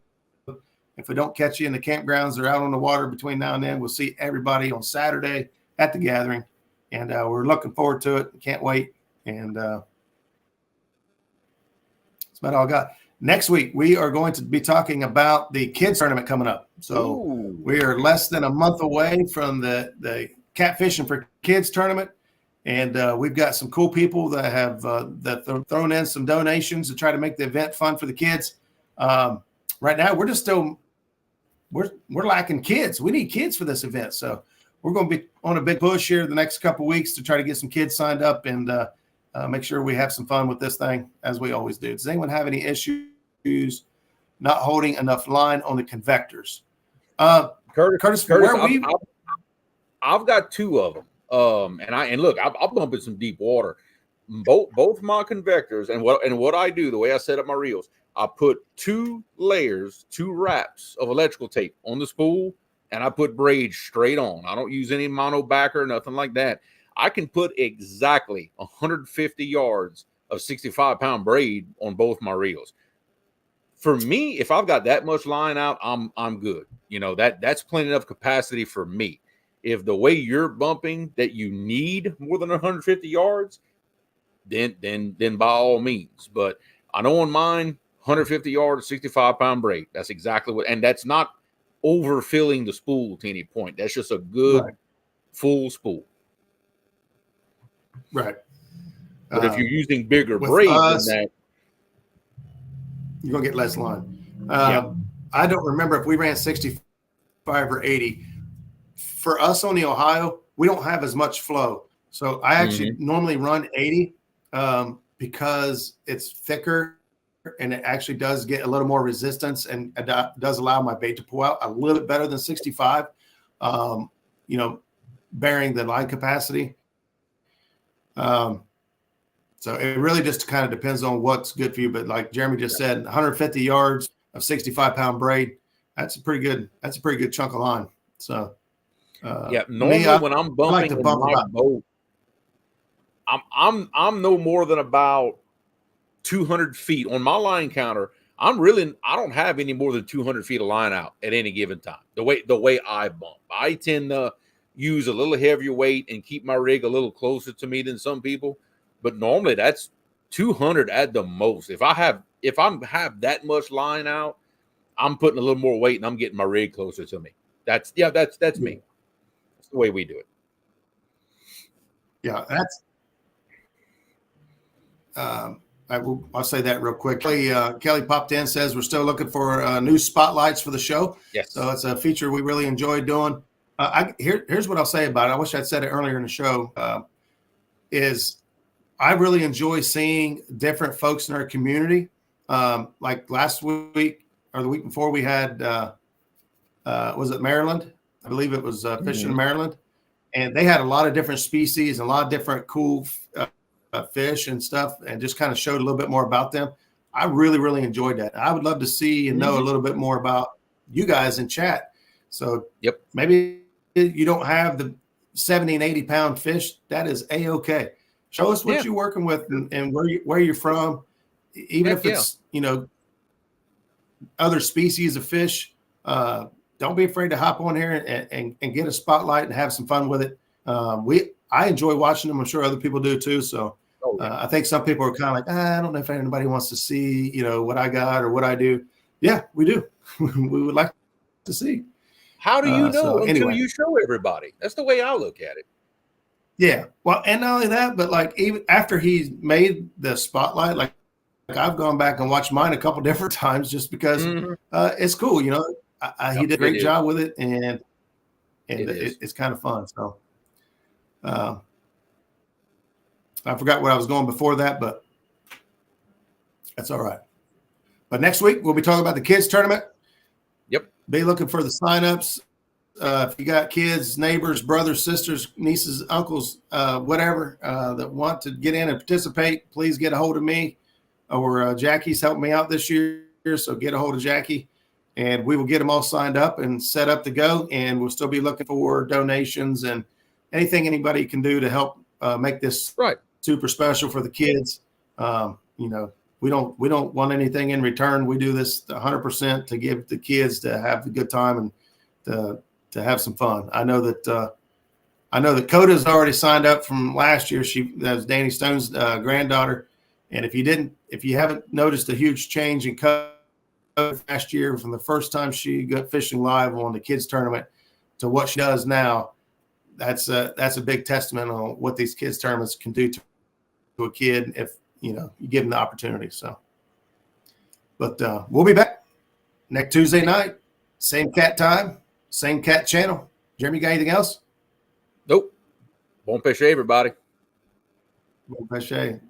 If we don't catch you in the campgrounds or out on the water between now and then, we'll see everybody on Saturday at the gathering. And we're looking forward to it. Can't wait. And that's about all I got. Next week, we are going to be talking about the kids tournament coming up. So we are less than a month away from the Catfishing for Kids tournament. And we've got some cool people that have thrown in some donations to try to make the event fun for the kids. Right now, we're just we're lacking kids. We need kids for this event. So we're going to be on a big push here the next couple of weeks to try to get some kids signed up and make sure we have some fun with this thing, as we always do. Does anyone have any issues not holding enough line on the convectors? Curtis,
I've got 2 of them. And look, I'll bump in some deep water. Both my convectors and what I do, the way I set up my reels, I put 2 wraps of electrical tape on the spool, and I put braids straight on. I don't use any mono backer, nothing like that. I can put exactly 150 yards of 65-pound braid on both my reels. For me, if I've got that much line out, I'm good. You know, that's plenty enough capacity for me. If the way you're bumping that you need more than 150 yards, then by all means. But I know on mine, 150 yards, 65-pound braid. That's exactly what, and that's not overfilling the spool to any point. That's just a good full spool.
Right.
But if you're using bigger braid than that,
you're gonna get less line. I don't remember if we ran 65 or 80. For us on the Ohio, we don't have as much flow. So I actually normally run 80 because it's thicker and it actually does get a little more resistance and does allow my bait to pull out a little bit better than 65, bearing the line capacity. So it really just kind of depends on what's good for you. But like Jeremy just said, 150 yards of 65-pound braid, that's a pretty good chunk of line. So
normally when I'm bumping in my boat, I'm no more than about 200 feet on my line counter. I don't have any more than 200 feet of line out at any given time. The way I bump, I tend to use a little heavier weight and keep my rig a little closer to me than some people. But normally that's 200 at the most. If I have that much line out, I'm putting a little more weight and I'm getting my rig closer to me. That's me. That's the way we do it.
Yeah, that's. I'll say that real quickly. Kelly popped in, says we're still looking for new spotlights for the show.
Yes.
So it's a feature we really enjoy doing. Here's what I'll say about it. I wish I'd said it earlier in the show. Is I really enjoy seeing different folks in our community. Like last week or the week before, we had was it Maryland? I believe it was fishing in Maryland, and they had a lot of different species and a lot of different cool fish and stuff, and just kind of showed a little bit more about them. I really, really enjoyed that. I would love to see and know a little bit more about you guys in chat. So maybe you don't have the 70 and 80 pound fish. That is a-okay. Show us what you're working with and where you're from, even if it's other species of fish. Don't be afraid to hop on here and get a spotlight and have some fun with it. I enjoy watching them. I'm sure other people do too. So I think some people are kind of like, I don't know if anybody wants to see, what I got or what I do. Yeah, we do. We would like to see.
How do you know until you show everybody? That's the way I look at it.
Yeah. Well, and not only that, but like even after he's made the spotlight, like I've gone back and watched mine a couple different times just because it's cool. He did a great job with it, and it's kind of fun. So I forgot where I was going before that, but that's all right. But next week we'll be talking about the kids tournament.
Yep.
Be looking for the signups. If you got kids, neighbors, brothers, sisters, nieces, uncles, whatever, that want to get in and participate, please get a hold of me, or Jackie's helping me out this year. So get a hold of Jackie, and we will get them all signed up and set up to go. And we'll still be looking for donations and anything anybody can do to help make this super special for the kids. We don't want anything in return. We do this 100% to give the kids to have a good time and to have some fun. I know that Coda's already signed up from last year. That was Danny Stone's granddaughter. And if you haven't noticed a huge change in Coda last year from the first time she got fishing live on the kids tournament to what she does now, that's a big testament on what these kids tournaments can do to a kid if you give them the opportunity. So, but we'll be back next Tuesday night, same cat time, same cat channel. Jeremy, got anything else?
Nope. Bon pêcher, everybody.
Bon pêcher.